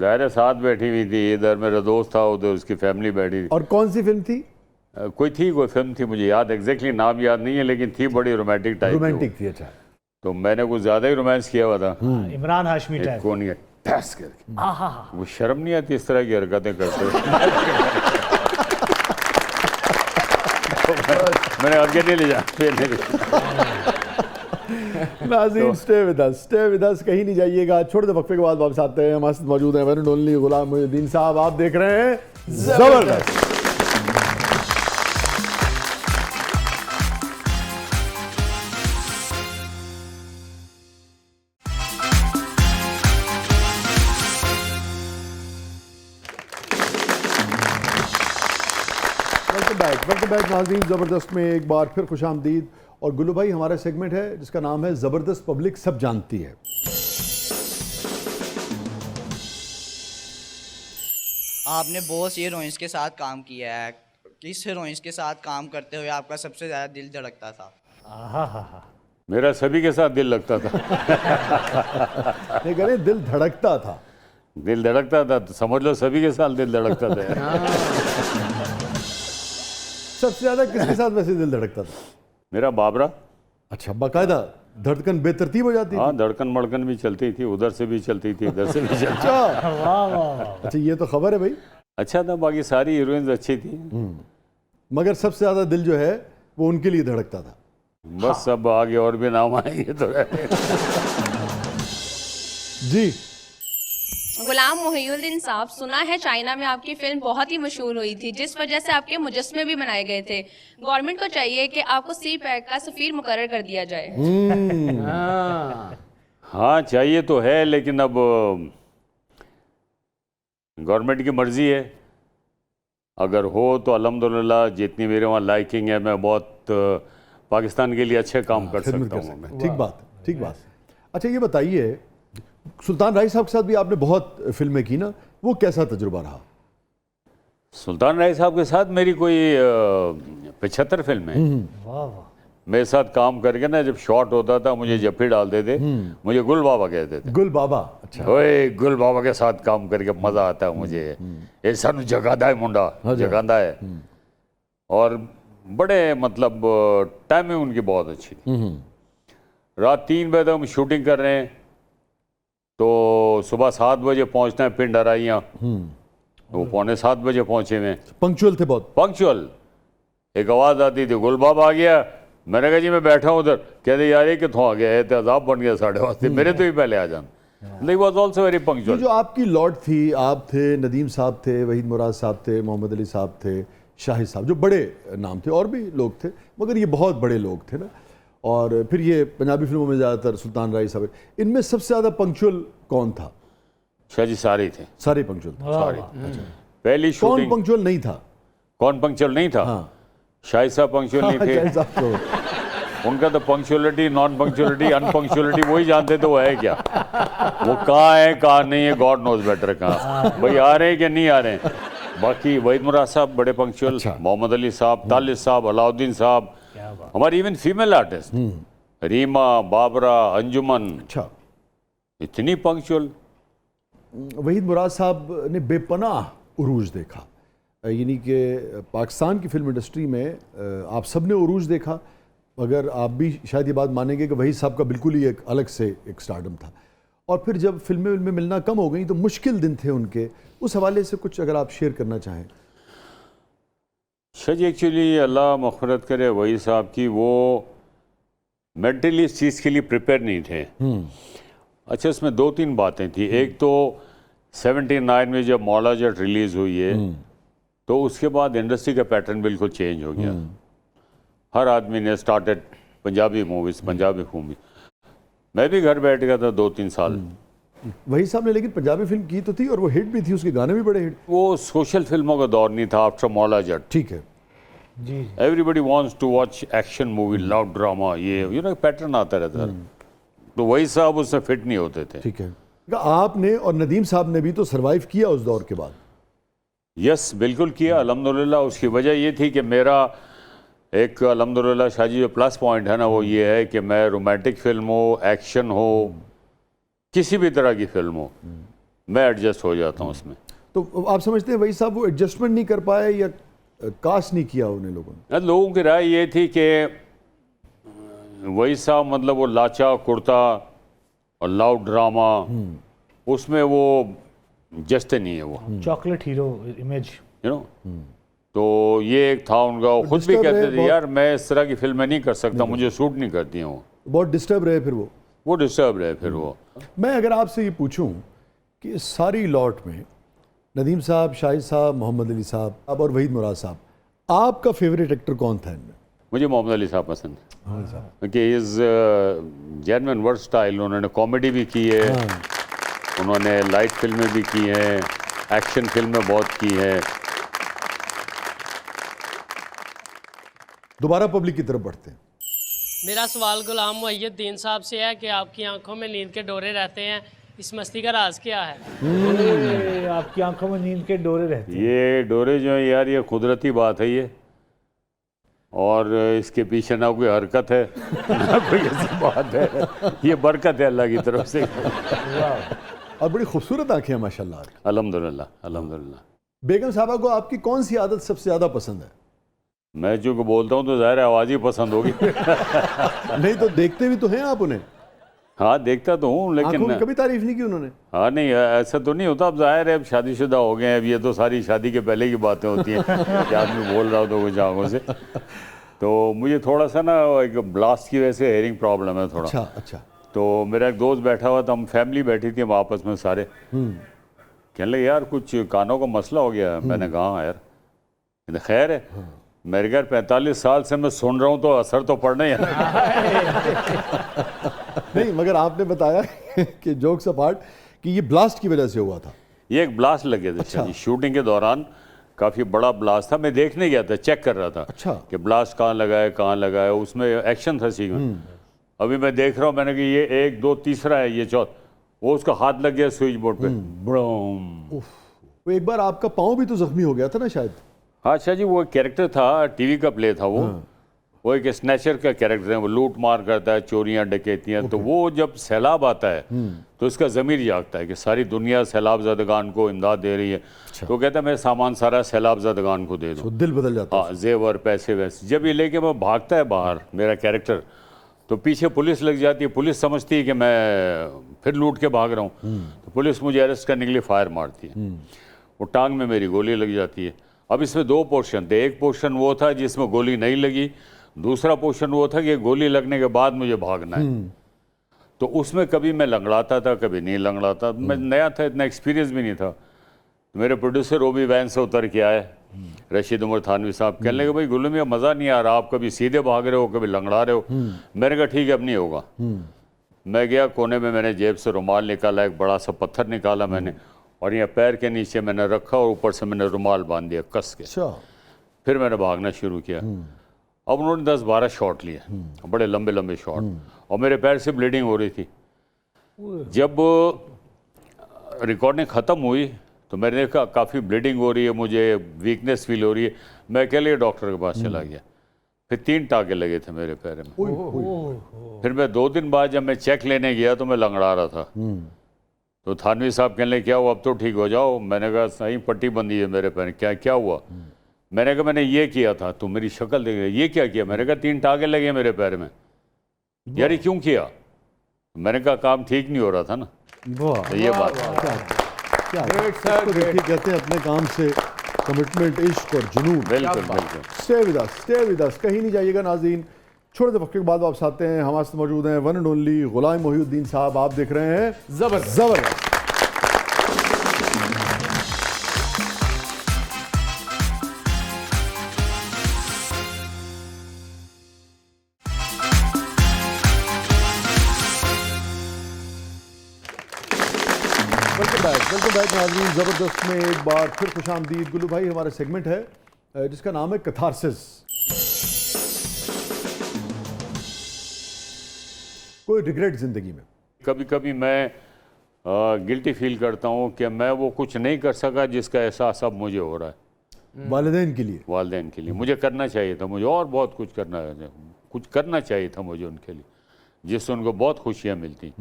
दायरे साथ बैठी हुई थी, इधर मेरा दोस्त था, उधर उसकी फैमिली बैठी थी। और कौन सी फिल्म थी? कोई फिल्म थी, मुझे याद एग्जैक्टली नाम याद नहीं है, लेकिन थी बड़ी रोमांटिक टाइप। रोमांटिक थी। अच्छा। तो मैंने कुछ ज़्यादा ही रोमांस किया हुआ था। इमरान हाशमी एक टाइप। कोनी है टस करके, वो शर्म नहीं आती इस तरह की हरकतें करते हुए। तो मैंने आगे नहीं ले जा। नाज़रीन स्टे विद अस, कहीं नहीं जाइएगा। छोटे से वक्फे के बाद वापस आते हैं। हमारे साथ मौजूद हैं वन एंड ओनली गुलाम मोहिउद्दीन साहब। आप देख रहे हैं जबरदस्त। वेलकम बैक नाज़रीन, ज़बरदस्त में एक बार फिर खुशामदीद। और गुल्लू भाई, हमारा सेगमेंट है जिसका नाम है ज़बरदस्त पब्लिक सब जानती है। आपने बहुत सी हीरोइंस के साथ काम किया है, किस हीरोइंस के साथ काम करते हुए आपका सबसे ज़्यादा दिल धड़कता था? मेरा सभी के साथ दिल लगता था। ये कह रहे हैं दिल धड़कता था। दिल धड़कता था तो समझ लो सभी के साथ दिल धड़कता था। सबसे ज्यादा किसके साथ वैसे दिल धड़कता था? मेरा बाबरा। अच्छा, बाकायदा धड़कन बेतरतीब हो जाती थी? हाँ, धड़कन मड़कन भी चलती थी, उधर से भी चलती थी, इधर से भी चलती थी। अच्छा वाह वाह। अच्छा, ये तो खबर है भाई। अच्छा था, बाकी सारी हीरोइंस अच्छी थी। मगर सबसे ज्यादा दिल जो है वो उनके लिए धड़कता था। बस अब आगे और भी नाम आएंगे तो जी। गुलाम मोहिउद्दीन साहब, सुना है चाइना में आपकी फिल्म बहुत ही मशहूर हुई थी, जिस वजह से आपके मुजस्मे भी बनाए गए थे। गवर्नमेंट को चाहिए कि आपको सी पैक का सफीर मुकर्रर कर दिया जाए। हाँ, चाहिए तो है, लेकिन अब गवर्नमेंट की मर्जी है। अगर हो तो अल्हम्दुलिल्लाह जितनी मेरे वहाँ लाइकिंग है, मैं बहुत पाकिस्तान के लिए अच्छे काम कर खिदमत सकता कर हूँ। सकते। ठीक बात, ठीक बात। अच्छा, ये बताइए, सुल्तान राय साहब के साथ भी आपने बहुत फिल्में की ना, वो कैसा तजुर्बा रहा? सुल्तान राय साहब के साथ मेरी कोई 75 फिल्में हैं। वाह वाह। मेरे साथ काम करके ना, जब शॉट होता था मुझे जफ्फी डालते थे, मुझे गुल बाबा कहते थे। गुल बाबा। अच्छा। ओए, गुल बाबा के साथ काम करके मजा आता है मुझे। ये सानू जगादा है मुंडा, जगादा है। और बड़े मतलब टाइमिंग उनकी बहुत अच्छी थी। रात 3 बजे तक हम शूटिंग कर रहे हैं, तो सुबह 7 बजे पहुंचना है पिंड हराइयाँ, तो 6:45 बजे पहुंचे हुए। पंक्चुअल थे बहुत। पंक्चुअल। एक आवाज़ आती थी, गुल बाबा आ गया। मैंने कहा जी मैं बैठा हूँ उधर। कहते यार ये कितों आ गया है, तेजाब बन गया 8:30, मेरे तो ही पहले आ जाना। लाइक वाज आल्सो वेरी ये पंक्चुअल। जो आपकी लॉट थी, आप थे, नदीम साहब थे, वहीद मुराद साहब थे, मोहम्मद अली साहब थे, शाहिद साहब, जो बड़े नाम थे, और भी लोग थे, मगर ये बहुत बड़े लोग थे ना। और फिर ये पंजाबी फिल्मों में ज़्यादातर सुल्तान राय साहब, इनमें सबसे ज़्यादा पंक्चुअल कौन था? शाह जी सारे थे, सारे पंक्चुअल थे। सारे। पहली कौन शूटिंग पंक्चुअल नहीं था? कौन पंक्चुअल नहीं था? हाँ। शाहिद साहब पंक्चुअल नहीं थे। शाहिद साहब तो उनका तो पंक्चुअलिटी, नॉन पंक्चुअलिटी, अनपंक्चुअलिटी वही जानते थे वो है क्या। वो कहाँ है कहाँ नहीं है, गॉड नोज बेटर। कहाँ भाई आ रहे हैं कि नहीं आ रहे हैं। बाकी वहीद मुराद साहब बड़े पंक्चुअल, अच्छा। मोहम्मद अली साहब, तालिब साहब, अलाउद्दीन साहब, हमारी even female artist Reema, Babra, Anjuman, अच्छा, इतनी पंक्चुअल। वहीद मुराद साहब ने बेपनाह उरूज देखा, यानी कि पाकिस्तान की फिल्म इंडस्ट्री में आप सब ने उरूज देखा, मगर आप भी शायद ये बात मानेंगे कि वहीद साहब का बिल्कुल ही एक अलग से एक स्टारडम था। और फिर जब फिल्में मिलना कम हो गई तो मुश्किल दिन थे उनके, उस हवाले से कुछ अगर आप शेयर करना चाहें। शाह जी एक्चुअली अल्लाह मग़फ़िरत करे वहीद साहब की, वो मेंटली इस चीज़ के लिए प्रिपेयर नहीं थे। अच्छा, इसमें 2-3 बातें थी। एक तो 79 में जब मौला जट रिलीज़ हुई है, तो उसके बाद इंडस्ट्री का पैटर्न बिल्कुल चेंज हो गया। हर आदमी ने started Punjabi movies, Punjabi movie. मैं भी घर बैठ गया था 2-3 साल। वहीद साहब ने लेकिन पंजाबी फिल्म की तो थी और वो हिट भी थी, उसके गाने भी बड़े हिट। वो सोशल फिल्मों का दौर नहीं था आफ्टर मौला जट। ठीक है जी। Everybody wants to watch action movie, love drama, ये यू नो पैटर्न आता रहता है। तो वही साहब उससे फिट नहीं होते थे। ठीक है। आपने और नदीम साहब ने भी तो सरवाइव किया उस दौर के बाद। यस, बिल्कुल किया अल्हम्दुलिल्लाह। उसकी वजह ये थी कि मेरा एक अल्हम्दुलिल्लाह शाह जी जो प्लस पॉइंट है ना, वो ये है कि मैं रोमांटिक फिल्म हो, एक्शन हो, किसी भी तरह की फिल्म हो, मैं एडजस्ट हो जाता हूँ उसमें। तो आप समझते हैं वही साहब वो एडजस्टमेंट नहीं कर पाए या कास्ट नहीं किया उन्हें लोगों ने? लोगों की राय ये थी कि वही साहब मतलब वो लाचा कुर्ता और लाउड ड्रामा, उसमें वो जस्ते नहीं है वो chocolate hero image, you know. तो ये एक था उनका। वो खुद भी डिस्टर्ब कहते है थे यार मैं इस तरह की फिल्में नहीं कर सकता, मुझे सूट नहीं करती हैं वो। बहुत डिस्टर्ब रहे फिर वो डिस्टर्ब रहे फिर वो। मैं अगर आपसे ये पूछूं कि इस सारी लॉट में नदीम साहब, शाहिद साहब, मोहम्मद अली साहब और वहीद मुराद साहब, आपका फेवरेट एक्टर कौन था इनमें? मुझे मोहम्मद अली साहब पसंद है क्योंकि इज़ जेन्युइन वर्सटाइल। उन्होंने कॉमेडी भी की है, उन्होंने लाइट फिल्में भी की हैं, एक्शन फिल्में बहुत की हैं। दोबारा पब्लिक की तरफ बढ़ते हैं। मेरा सवाल गुलाम मोहिउद्दीन साहब से है कि आपकी आंखों में नींद के डोरे रहते हैं, इस मस्ती का राज क्या है? आपकी आंखों में नींद के डोरे रहते हैं। ये डोरे जो है यार, ये कुदरती बात है ये, और इसके पीछे ना कोई हरकत है ना कोई ऐसी बात है, ये बरकत है अल्लाह की तरफ से। और बड़ी खूबसूरत आंखें हैं माशाल्लाह। अल्हम्दुलिल्लाह, अल्हम्दुलिल्लाह। बेगम साहबा को आपकी कौन सी आदत सबसे ज़्यादा पसंद है? मैं चूँकि बोलता हूँ तो ज़ाहिर है आवाज़ ही पसंद होगी। नहीं तो देखते भी तो हैं आप उन्हें, हाँ देखता तो हूँ आंखों की लेकिन कभी तारीफ नहीं की उन्होंने? हाँ नहीं ऐसा तो नहीं होता। अब जाहिर है अब शादीशुदा हो गए हैं, अब ये तो सारी शादी के पहले की बातें होती हैं कि आदमी बोल रहा हो तो कुछ आंखों से। तो मुझे थोड़ा सा ना एक ब्लास्ट की वजह से हेयरिंग प्रॉब्लम है थोड़ा। अच्छा अच्छा। तो मेरा एक दोस्त बैठा हुआ था, हम फैमिली बैठी थी हम आपस में सारे, कहने लगे यार कुछ कानों का मसला हो गया। मैंने कहा हाँ यार, खैर है। मेरे घर 45 साल से मैं सुन रहा हूँ तो असर तो पड़ना ही है। नहीं मगर आपने बताया कि जोक्स अपार्ट कि ये ब्लास्ट की वजह से हुआ था। ये एक ब्लास्ट लगे थे। अच्छा। शूटिंग के दौरान काफ़ी बड़ा ब्लास्ट था। मैं देखने गया था, चेक कर रहा था। अच्छा। कि ब्लास्ट कहाँ लगा है। उसमें एक्शन था सीन। अभी मैं देख रहा हूँ, मैंने कहा ये 1 2 तीसरा है, ये चौथ, वो उसका हाथ लग गया स्विच बोर्ड पे। वो एक बार आपका पाँव भी तो जख्मी हो गया था ना शायद? हाँ अच्छा जी, वो कैरेक्टर था, टीवी का प्ले था वो। वो एक स्नैचर का कैरेक्टर है, वो लूट मार करता है, चोरियां डकैतियां। तो वो जब सैलाब आता है तो इसका ज़मीर जागता है कि सारी दुनिया सैलाब ज़दगान को इमदाद दे रही है। तो कहता है मैं सामान सारा सैलाब ज़दगान को दे दूँ। दिल बदल जाता है। हाँ, जेवर पैसे वैसे। जब ये लेके मैं भागता है बाहर मेरा कैरेक्टर, तो पीछे पुलिस लग जाती है। पुलिस समझती है कि मैं फिर लूट के भाग रहा हूँ, तो पुलिस मुझे अरेस्ट करने के लिए फायर मारती है। वो टांग में मेरी गोली लग जाती है। अब इसमें 2 पोर्शन थे। एक पोर्शन वो था जिसमें गोली नहीं लगी, दूसरा पोर्शन वो था कि गोली लगने के बाद मुझे भागना है। तो उसमें कभी मैं लंगड़ाता था, कभी नहीं लंगड़ाता। मैं नया था, इतना एक्सपीरियंस भी नहीं था। तो मेरे प्रोड्यूसर वो भी वैन से उतर के आए, रशीद उमर थानवी साहब, कहने लगे भाई गुल्लू मियां मज़ा नहीं आ रहा, आप कभी सीधे भाग रहे हो, कभी लंगड़ा रहे हो। मैंने कहा ठीक है अब नहीं होगा। मैं गया कोने में, मैंने जेब से रुमाल निकाला, एक बड़ा सा पत्थर निकाला मैंने, और यहाँ पैर के नीचे मैंने रखा और ऊपर से मैंने रुमाल बांध दिया कस के। फिर मैंने भागना शुरू किया। अब उन्होंने 10-12 शॉट लिए, बड़े लंबे लंबे शॉट, और मेरे पैर से ब्लीडिंग हो रही थी। जब रिकॉर्डिंग ख़त्म हुई तो मैंने देखा काफ़ी ब्लीडिंग हो रही है, मुझे वीकनेस फील हो रही है। मैं अकेले डॉक्टर के पास चला गया। फिर 3 टाँके लगे थे मेरे पैर में। फिर मैं 2 दिन बाद जब मैं चेक लेने गया तो मैं लंगड़ा रहा था। तो थानवी साहब कहने लगे क्या हुआ, अब तो ठीक हो जाओ। मैंने कहा सही पट्टी बंधी है मेरे पैर। क्या हुआ? मैंने कहा मैंने ये किया था। तो मेरी शक्ल देख रही, ये क्या किया? मैंने कहा 3 टाँके लगे मेरे पैर में। यार ये क्यों किया? मैंने कहा काम ठीक नहीं हो रहा था ना। तो ये बात क्या देखिए, कहते हैं अपने काम से कमिटमेंट, इश्क और जुनून। बिल्कुल बिल्कुल। स्टे विद अस, कहीं नहीं जाइएगा नाज़रीन। छोटे से वक्त के बाद वापस आते हैं। हमारे साथ मौजूद हैं वन एंड ओनली गुलाम मोहिउद्दीन साहब। आप देख रहे हैं जबरदस्त। वेलकम बैक नाज़रीन। ज़बरदस्त में एक बार फिर खुशामदीद। गुल्लू भाई, हमारा सेगमेंट है जिसका नाम है कैथारसिस। कोई रिग्रेट ज़िंदगी में? कभी कभी मैं गिल्टी फील करता हूँ कि मैं वो कुछ नहीं कर सका जिसका एहसास अब मुझे हो रहा है। वालिदैन के लिए? वालिदैन के लिए मुझे करना चाहिए था, मुझे और बहुत कुछ करना चाहिए था मुझे उनके लिए, जिससे उनको बहुत खुशियाँ मिलती।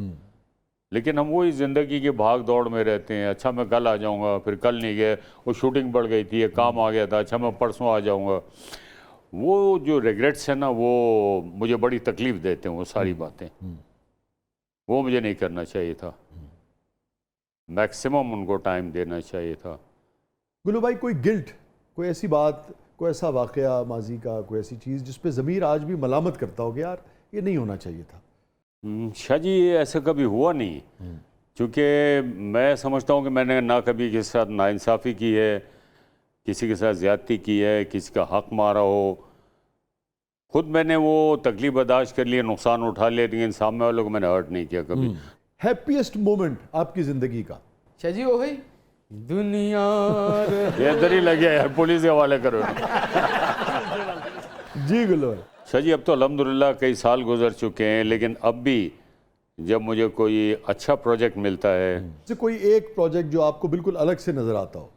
लेकिन हम वही ज़िंदगी की भाग दौड़ में रहते हैं। अच्छा मैं कल आ जाऊंगा, फिर कल नहीं गए, वो शूटिंग बढ़ गई थी, ये काम आ गया था, अच्छा मैं परसों आ जाऊंगा। वो जो रिग्रेट्स है ना, वो मुझे बड़ी तकलीफ़ देते हैं। वो सारी बातें वो मुझे नहीं करना चाहिए था। मैक्सिमम उनको टाइम देना चाहिए था। गुल्लू भाई, कोई गिल्ट, कोई ऐसी बात, कोई ऐसा वाक़या माजी का, कोई ऐसी चीज़ जिस पे ज़मीर आज भी मलामत करता हो कि यार ये नहीं होना चाहिए था? शाह जी ऐसा कभी हुआ नहीं, क्योंकि मैं समझता हूँ कि मैंने ना कभी किसी के साथ नाइंसाफ़ी की है, किसी के साथ ज़्यादती की है, किसी का हक़ मारा हो। खुद मैंने वो तकलीफ बर्दाश्त कर लिया, नुकसान उठा लिया, लेकिन सामने वालों को मैंने हर्ट नहीं किया कभी। हैप्पीएस्ट मोमेंट आपकी ज़िंदगी का? शाह जी वो है दुनिया ये इधर ही लग गया यार, पुलिस के हवाले करो। जी गुल्लू भाई। शाह जी अब तो अल्हम्दुलिल्लाह कई साल गुजर चुके हैं, लेकिन अब भी जब मुझे कोई अच्छा प्रोजेक्ट मिलता है, कोई एक प्रोजेक्ट जो आपको बिल्कुल अलग से नज़र आता हो?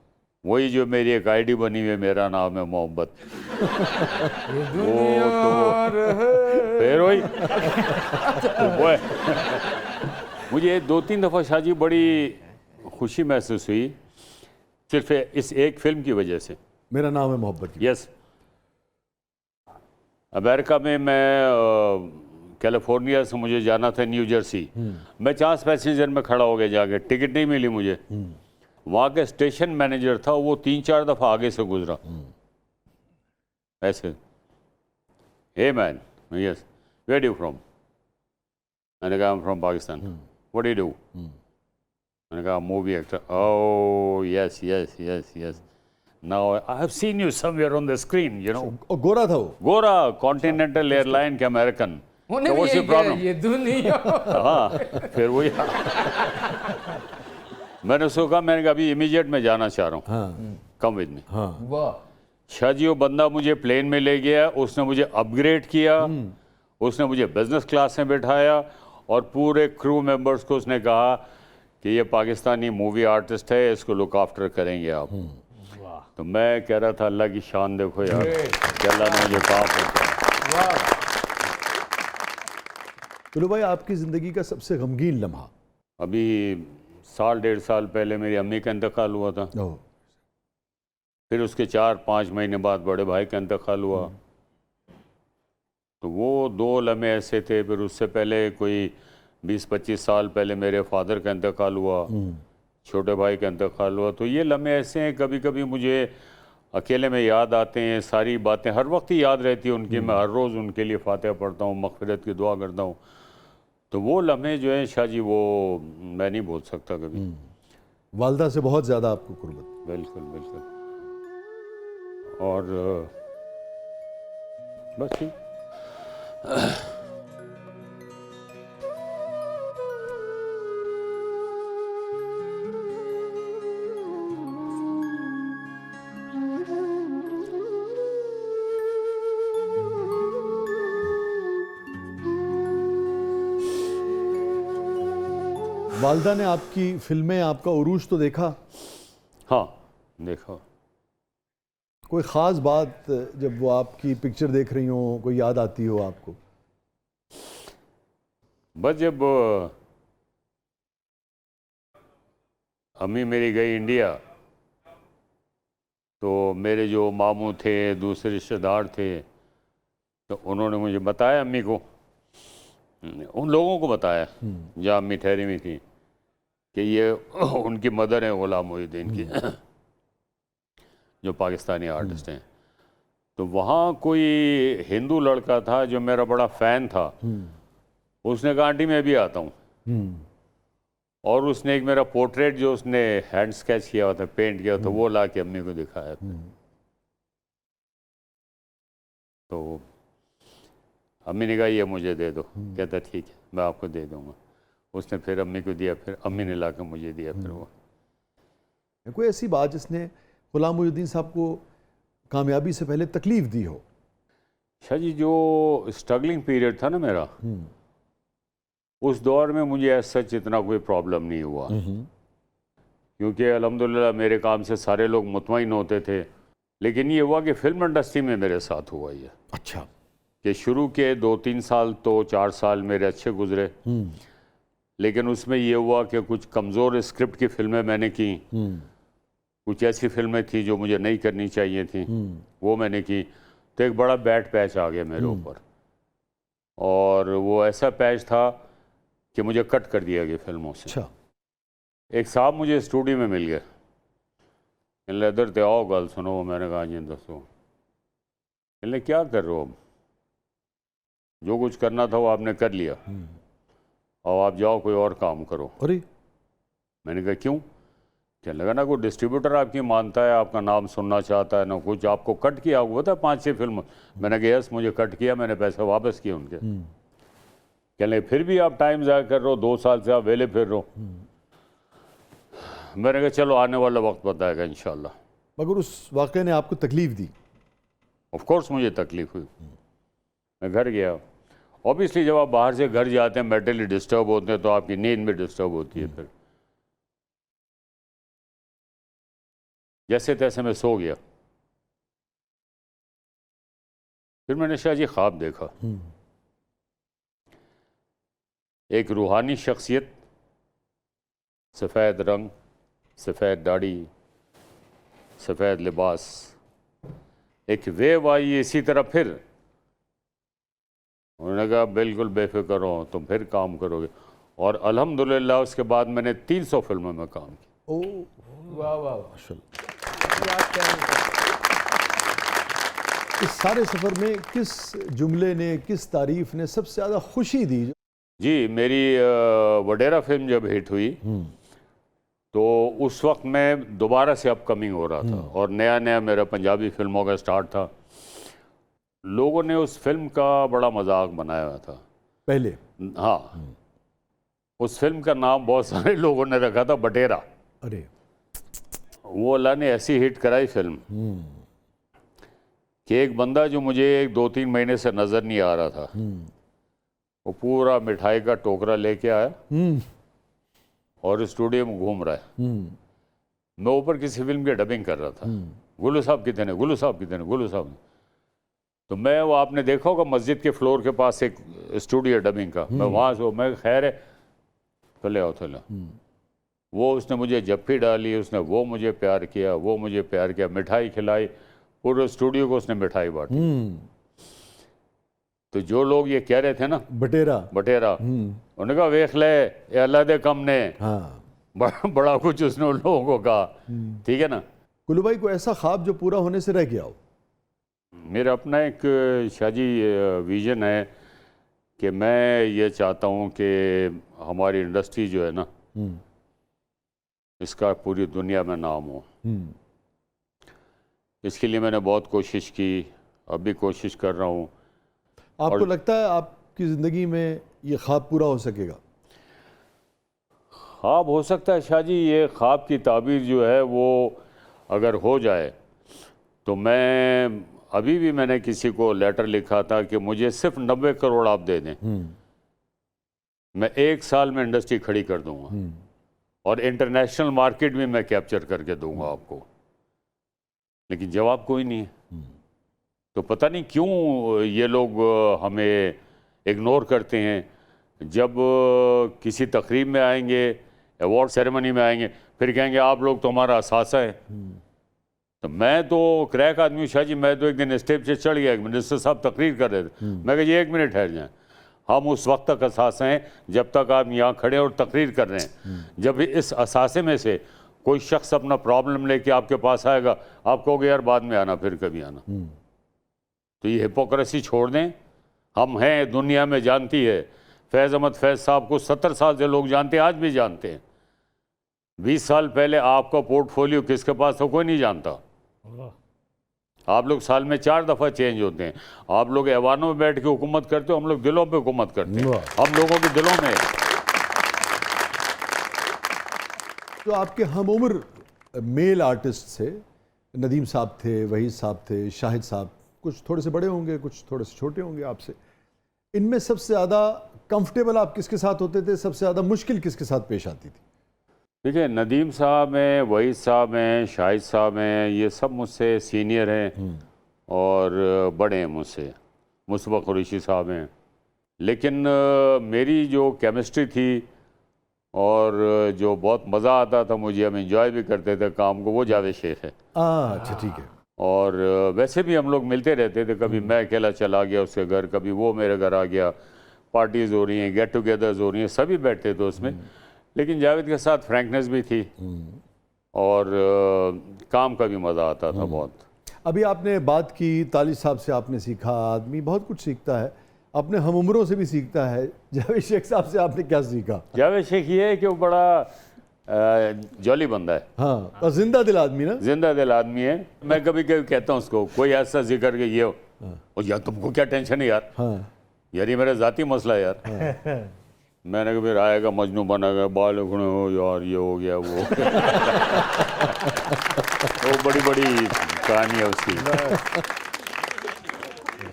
वही जो मेरी एक आईडी बनी हुई है, मेरा नाम है मोहब्बत। वो तो फिर वही वो है। मुझे 2-3 दफ़ा शाह जी बड़ी खुशी महसूस हुई सिर्फ इस एक फिल्म की वजह से। मेरा नाम है मोहब्बत की। यस। अमेरिका में मैं कैलिफोर्निया से मुझे जाना था न्यू जर्सी। मैं 50 पैसेंजर में खड़ा हो गया, जाके टिकट नहीं मिली मुझे। वहाँ के स्टेशन मैनेजर था, वो 3-4 दफ़ा आगे से गुजरा ऐसे, hey man, yes, where you from? मैंने कहा, I am from Pakistan. What do you do? मैंने कहा, movie actor. Oh yes yes yes yes, now I have seen you somewhere on the screen, you know. और गोरा था वो? गोरा, continental airline के अमेरिकन। उन्हें तो भी यही किया, ये दुनिया। हाँ, फिर वही मैंने उसको कहा, मैंने कहा अभी इमीडिएट में जाना चाह रहा हूँ, हाँ कम विद मी। हाँ। वाह, शाह जी वो बंदा मुझे प्लेन में ले गया, उसने मुझे अपग्रेड किया, उसने मुझे बिजनेस क्लास में बैठाया और पूरे क्रू मेंबर्स को उसने कहा कि ये पाकिस्तानी मूवी आर्टिस्ट है, इसको लुक आफ्टर करेंगे आप। तो मैं कह रहा था, अल्लाह की शान देखो यार, कि अल्लाह ने मुझे काम पहुंचाया। वाह। चलो भाई, आपकी ज़िंदगी का सबसे गमगीन लम्हा? अभी 1-1.5 साल पहले मेरी अम्मी का इंतकाल हुआ था। ओह, फिर उसके 4-5 महीने बाद बड़े भाई का इंतकाल हुआ। तो वो 2 लम्हे ऐसे थे। फिर उससे पहले कोई 20-25 साल पहले मेरे फादर का इंतकाल हुआ, छोटे भाई का इंतकाल हुआ। तो ये लम्हे ऐसे हैं, कभी कभी मुझे अकेले में याद आते हैं, सारी बातें हर वक्त ही याद रहती है उनकी। मैं हर रोज़ उनके लिए फातिहा पढ़ता हूँ, मग़फ़िरत की दुआ करता हूँ। तो वो लम्हे जो हैं शाह जी, वो मैं नहीं भूल सकता कभी। वालदा से बहुत ज़्यादा आपको कुर्बत? बिल्कुल बिल्कुल। और बस ठीक। वालदा ने आपकी फिल्में, आपका उरूज तो देखा? हाँ देखो। कोई ख़ास बात जब वो आपकी पिक्चर देख रही हो, कोई याद आती हो आपको? बस जब अम्मी मेरी गई इंडिया, तो मेरे जो मामू थे, दूसरे रिश्तेदार थे, तो उन्होंने मुझे बताया, अम्मी को, उन लोगों को बताया जहाँ अम्मी ठहरी हुई थी, कि ये उनकी मदर है गुलाम मोहिउद्दीन की, जो पाकिस्तानी आर्टिस्ट हैं। तो वहाँ कोई हिंदू लड़का था जो मेरा बड़ा फ़ैन था। उसने कहा, आंटी मैं भी आता हूँ। और उसने एक मेरा पोर्ट्रेट जो उसने हैंड स्केच किया हुआ था, पेंट किया हुआ था, वो ला के अम्मी को दिखाया था। तो अम्मी ने कहा, ये मुझे दे दो। कहता ठीक है, मैं आपको दे दूँगा। उसने फिर अम्मी को दिया, फिर अम्मी ने ला के मुझे दिया। फिर वो कोई ऐसी बात जिसने गुलाम मोहिउद्दीन साहब को कामयाबी से पहले तकलीफ़ दी हो? शाह जी, जो स्ट्रगलिंग पीरियड था ना मेरा, उस दौर में मुझे ऐसा सच इतना कोई प्रॉब्लम नहीं हुआ, क्योंकि अल्हम्दुलिल्लाह मेरे काम से सारे लोग मुतमईन होते थे। लेकिन ये हुआ कि फिल्म इंडस्ट्री में मेरे साथ हुआ ये। अच्छा। कि शुरू के 2-3 साल तो 4 साल मेरे अच्छे गुजरे, लेकिन उसमें ये हुआ कि कुछ कमज़ोर स्क्रिप्ट की फिल्में मैंने की, कुछ ऐसी फिल्में थी जो मुझे नहीं करनी चाहिए थी, वो मैंने की। तो एक बड़ा बैड पैच आ गया मेरे ऊपर, और वो ऐसा पैच था कि मुझे कट कर दिया गया फिल्मों से। अच्छा। एक साहब मुझे स्टूडियो में मिल गए, इधर ते आओ, गल सुनो। मैंने कहा, जी दसो। कहने, क्या कर रहे हो? जो कुछ करना था वो आपने कर लिया, और आप जाओ कोई और काम करो। अरे! मैंने कहा, क्यों? क्या लगा ना, कोई डिस्ट्रीब्यूटर आपकी मानता है, आपका नाम सुनना चाहता है ना कुछ, आपको कट किया हुआ था 5-6 फिल्म। मैंने कहा, यस, मुझे कट किया, मैंने पैसे वापस किए उनके। कहने, फिर भी आप टाइम ज़ाया कर रहे हो, 2 साल से आप वेले फिर रहे हो। मैंने कहा, चलो आने वाला वक्त बताएगा इंशाल्लाह। मगर उस वाक़े ने आपको तकलीफ़ दी? ऑफ कोर्स मुझे तकलीफ़ हुई। मैं घर गया। ऑब्वियसली जब आप बाहर से घर जाते हैं, मेंटली डिस्टर्ब होते हैं, तो आपकी नींद भी डिस्टर्ब होती है। फिर जैसे तैसे मैं सो गया। फिर मैंने शाह जी ख्वाब देखा, एक रूहानी शख्सियत, सफ़ेद रंग, सफ़ेद दाढ़ी, सफ़ेद लिबास, एक वेव आई। इसी तरह फिर उन्होंने कहा बिल्कुल बेफिक्र हो, तुम फिर काम करोगे। और अल्हम्दुलिल्लाह उसके बाद मैंने 300 फिल्मों में काम किया। ओ वाह वाह इस सारे सफ़र में किस जुमले ने, किस तारीफ ने सबसे ज़्यादा खुशी दी? जी, मेरी वडेरा फिल्म जब हिट हुई तो उस वक्त मैं दोबारा से अपकमिंग हो रहा था और नया नया मेरा पंजाबी फिल्मों का स्टार्ट था। लोगों ने उस फिल्म का बड़ा मजाक बनाया हुआ था पहले। हाँ, उस फिल्म का नाम बहुत सारे लोगों ने रखा था बटेरा। अरे वो अल्लाह ने ऐसी हिट कराई फिल्म कि एक बंदा जो मुझे 2-3 महीने से नज़र नहीं आ रहा था, वो पूरा मिठाई का टोकरा लेके आया और स्टूडियो में घूम रहा है। मैं ऊपर किसी फिल्म की डबिंग कर रहा था। गुल्लू साहब कितने ने, गुल्लू साहब कितने ने, गुल्लू साहब। तो मैं, वो आपने देखा होगा मस्जिद के फ्लोर के पास एक स्टूडियो डबिंग का, मैं वहाँ से, मैं खैर है चले आओ चले। वो उसने मुझे जप्फी डाली, उसने वो मुझे प्यार किया, वो मुझे प्यार किया, मिठाई खिलाई, पूरे स्टूडियो को उसने मिठाई बांटी। तो जो लोग ये कह रहे थे ना बटेरा बटेरा, उन्होंने कहा वेख ले ये अल्लाह दे कम ने, हाँ। बड़ा कुछ उसने उन लोगों को कहा। ठीक है ना। गुल्लू भाई, को ऐसा ख्वाब जो पूरा होने से रह गया हो? मेरा अपना एक शाजी विजन है कि मैं ये चाहता हूँ कि हमारी इंडस्ट्री जो है ना, इसका पूरी दुनिया में नाम हो। इसके लिए मैंने बहुत कोशिश की, अब भी कोशिश कर रहा हूँ। आपको लगता है आपकी ज़िंदगी में ये ख्वाब पूरा हो सकेगा? ख्वाब हो सकता है शाहजी, ये ख्वाब की ताबीर जो है वो अगर हो जाए तो मैं, अभी भी मैंने किसी को लेटर लिखा था कि मुझे सिर्फ 90 करोड़ आप दे दें, मैं 1 साल में इंडस्ट्री खड़ी कर दूंगा और इंटरनेशनल मार्केट भी मैं कैप्चर करके दूंगा आपको। लेकिन जवाब कोई नहीं है। तो पता नहीं क्यों ये लोग हमें इग्नोर करते हैं। जब किसी तकरीब में आएंगे, अवार्ड सेरेमनी में आएंगे, फिर कहेंगे आप लोग तो हमारा असासा है। तो मैं तो क्रैक आदमी हूँ शाह जी। मैं तो एक दिन स्टेज से चढ़ गया, मिनिस्टर साहब तकरीर कर रहे थे, मैं कहा जी 1 मिनट ठहर जाएं, हम उस वक्त तक असासे हैं जब तक आप यहाँ खड़े और तकरीर कर रहे हैं। जब इस असासे में से कोई शख्स अपना प्रॉब्लम लेके आपके पास आएगा, आप कहोगे यार बाद में आना, फिर कभी आना। तो ये हिपोक्रेसी छोड़ दें। हम हैं, दुनिया में जानती है। फैज़ अहमद फैज़ साहब को 70 साल से लोग जानते हैं, आज भी जानते हैं। 20 साल पहले आपका पोर्टफोलियो किसके पास था कोई नहीं जानता। आप लोग साल में 4 दफ़ा चेंज होते हैं। आप लोग ऐवानों में बैठ के हुकूमत करते हो, हम लोग दिलों पे हुकूमत करते हैं। हम लोगों के दिलों में। तो आपके हम उम्र मेल आर्टिस्ट से नदीम साहब थे, वहीद साहब थे, शाहिद साहब, कुछ थोड़े से बड़े होंगे, कुछ थोड़े से छोटे होंगे आपसे। इनमें सबसे ज़्यादा कंफर्टेबल आप किसके साथ होते थे? सबसे ज़्यादा मुश्किल किसके साथ पेश आती थी? देखिए, नदीम साहब हैं, वहीद साहब हैं, शाहिद साहब हैं, ये सब मुझसे सीनियर हैं और बड़े हैं मुझसे। मुस्तफ़ा कुरैशी साहब हैं। लेकिन मेरी जो केमिस्ट्री थी और जो बहुत मज़ा आता था मुझे, हम इंजॉय भी करते थे काम को, वो जावेद शेख है। अच्छा, ठीक है। और वैसे भी हम लोग मिलते रहते थे। कभी मैं अकेला चला गया उसके घर, कभी वो मेरे घर आ गया। पार्टीज़ हो रही हैं, गेट टुगेदर्स हो रही हैं, सभी बैठते थे उसमें। लेकिन जावेद के साथ फ्रैंकनेस भी थी और काम का भी मज़ा आता था बहुत। अभी आपने बात की तालिब साहब से आपने सीखा, आदमी बहुत कुछ सीखता है, अपने हम उम्रों से भी सीखता है। जावेद शेख साहब से आपने क्या सीखा? जावेद शेख ये है कि वो बड़ा जॉली बंदा है। हाँ, और जिंदा दिल आदमी ना। जिंदा दिल आदमी है। मैं कभी कभी कहता हूँ उसको, कोई ऐसा जिक्र के ये हो, और यार तुमको क्या टेंशन है यार, यार ये मेरा ज़ाती मसला है यार। मैंने कहा फिर आएगा मजनू बना गया, बाल उखड़े हो यार, ये हो गया वो वो बड़ी बड़ी कहानी है उसकी।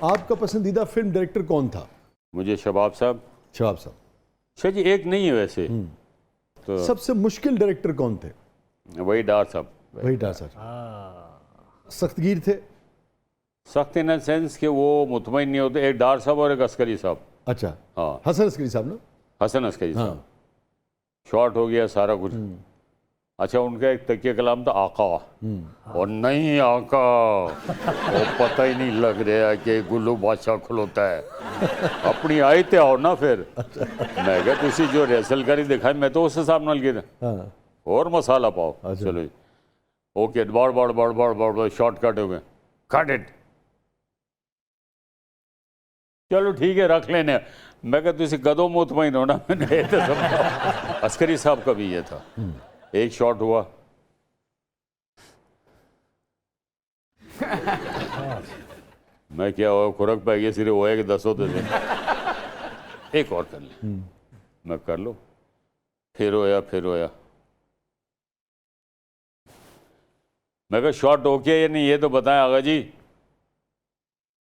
आपका पसंदीदा फिल्म डायरेक्टर कौन था? मुझे शबाब साहब। शबाब साहब। शाह जी एक नहीं है वैसे तो। सबसे मुश्किल डायरेक्टर कौन थे? वही डार साहब। वही डार साहब सख्तगीर थे। सख्त इन सेंस कि वो मुतमईन नहीं होते। एक डार साहब और एक अस्करी साहब। अच्छा, हाँ, हसन अस्करी साहब ना। हसन अस्करी साहब। शॉर्ट हो गया सारा कुछ। अच्छा, उनका एक तकिया कलाम था आका, और नहीं आका, वो पता ही नहीं लग रहा कि गुल्लू बादशाह खलोता है। अपनी आई ते आओ ना फिर। मैं क्या तुसी जो रेसल करी दिखाई, मैं तो उस हिसाब नाल गिरा। हाँ और मसाला पाओ। चलो जी, ओके, बड़ शॉर्टकट हो गए, कट इट। चलो ठीक है, रख लेने। मैं क्या तुसी कदों मुतमईन हो ना, मैंने तो समझा। अस्करी साहब का भी ये था, एक शॉट हुआ, मैं क्या हुआ, खुरक पाई गया सिर्फ हुआ कि 10 होते थे, एक और कर ले। मैं कर लो, फिर होया। मैं कहा शॉट ओके या नहीं ये तो बताएं आगा जी,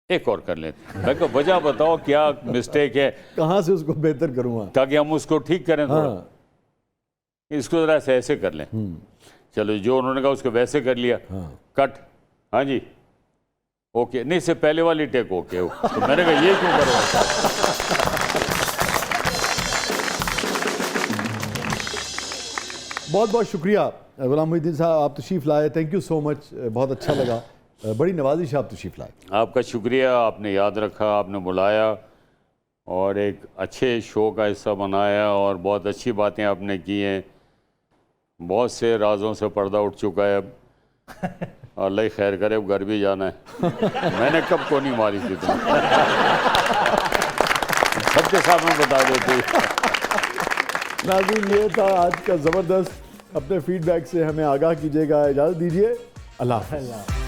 एक और कर लेते। मैं कहा वजह बताओ क्या मिस्टेक है, कहाँ से उसको बेहतर करूँगा ताकि हम उसको ठीक करें थोड़ा। हाँ इसको जरा ऐसे कर लें। चलो, जो उन्होंने कहा उसको वैसे कर लिया। कट। हाँ जी, ओके। नहीं, से पहले वाली टेक ओके हो। तो मैंने कहा ये क्यों करो। बहुत बहुत शुक्रिया गुलाम मोहिउद्दीन साहब, आप तशरीफ़ लाए, थैंक यू सो मच, बहुत अच्छा लगा, बड़ी नवाजिश आप तशरीफ़ लाए। आपका शुक्रिया, आपने याद रखा, आपने बुलाया और एक अच्छे शो का हिस्सा बनाया, और बहुत अच्छी बातें आपने की हैं। बहुत से राजों से पर्दा उठ चुका है अब, अल्लाह ही खैर करे, अब घर भी जाना है। मैंने कब को नहीं मारी थी तुम, सबके सामने बता देते। नाज़रीन, ये था आज का ज़बरदस्त। अपने फीडबैक से हमें आगाह कीजिएगा। इजाज़त दीजिए, अल्लाह हाफ़िज़।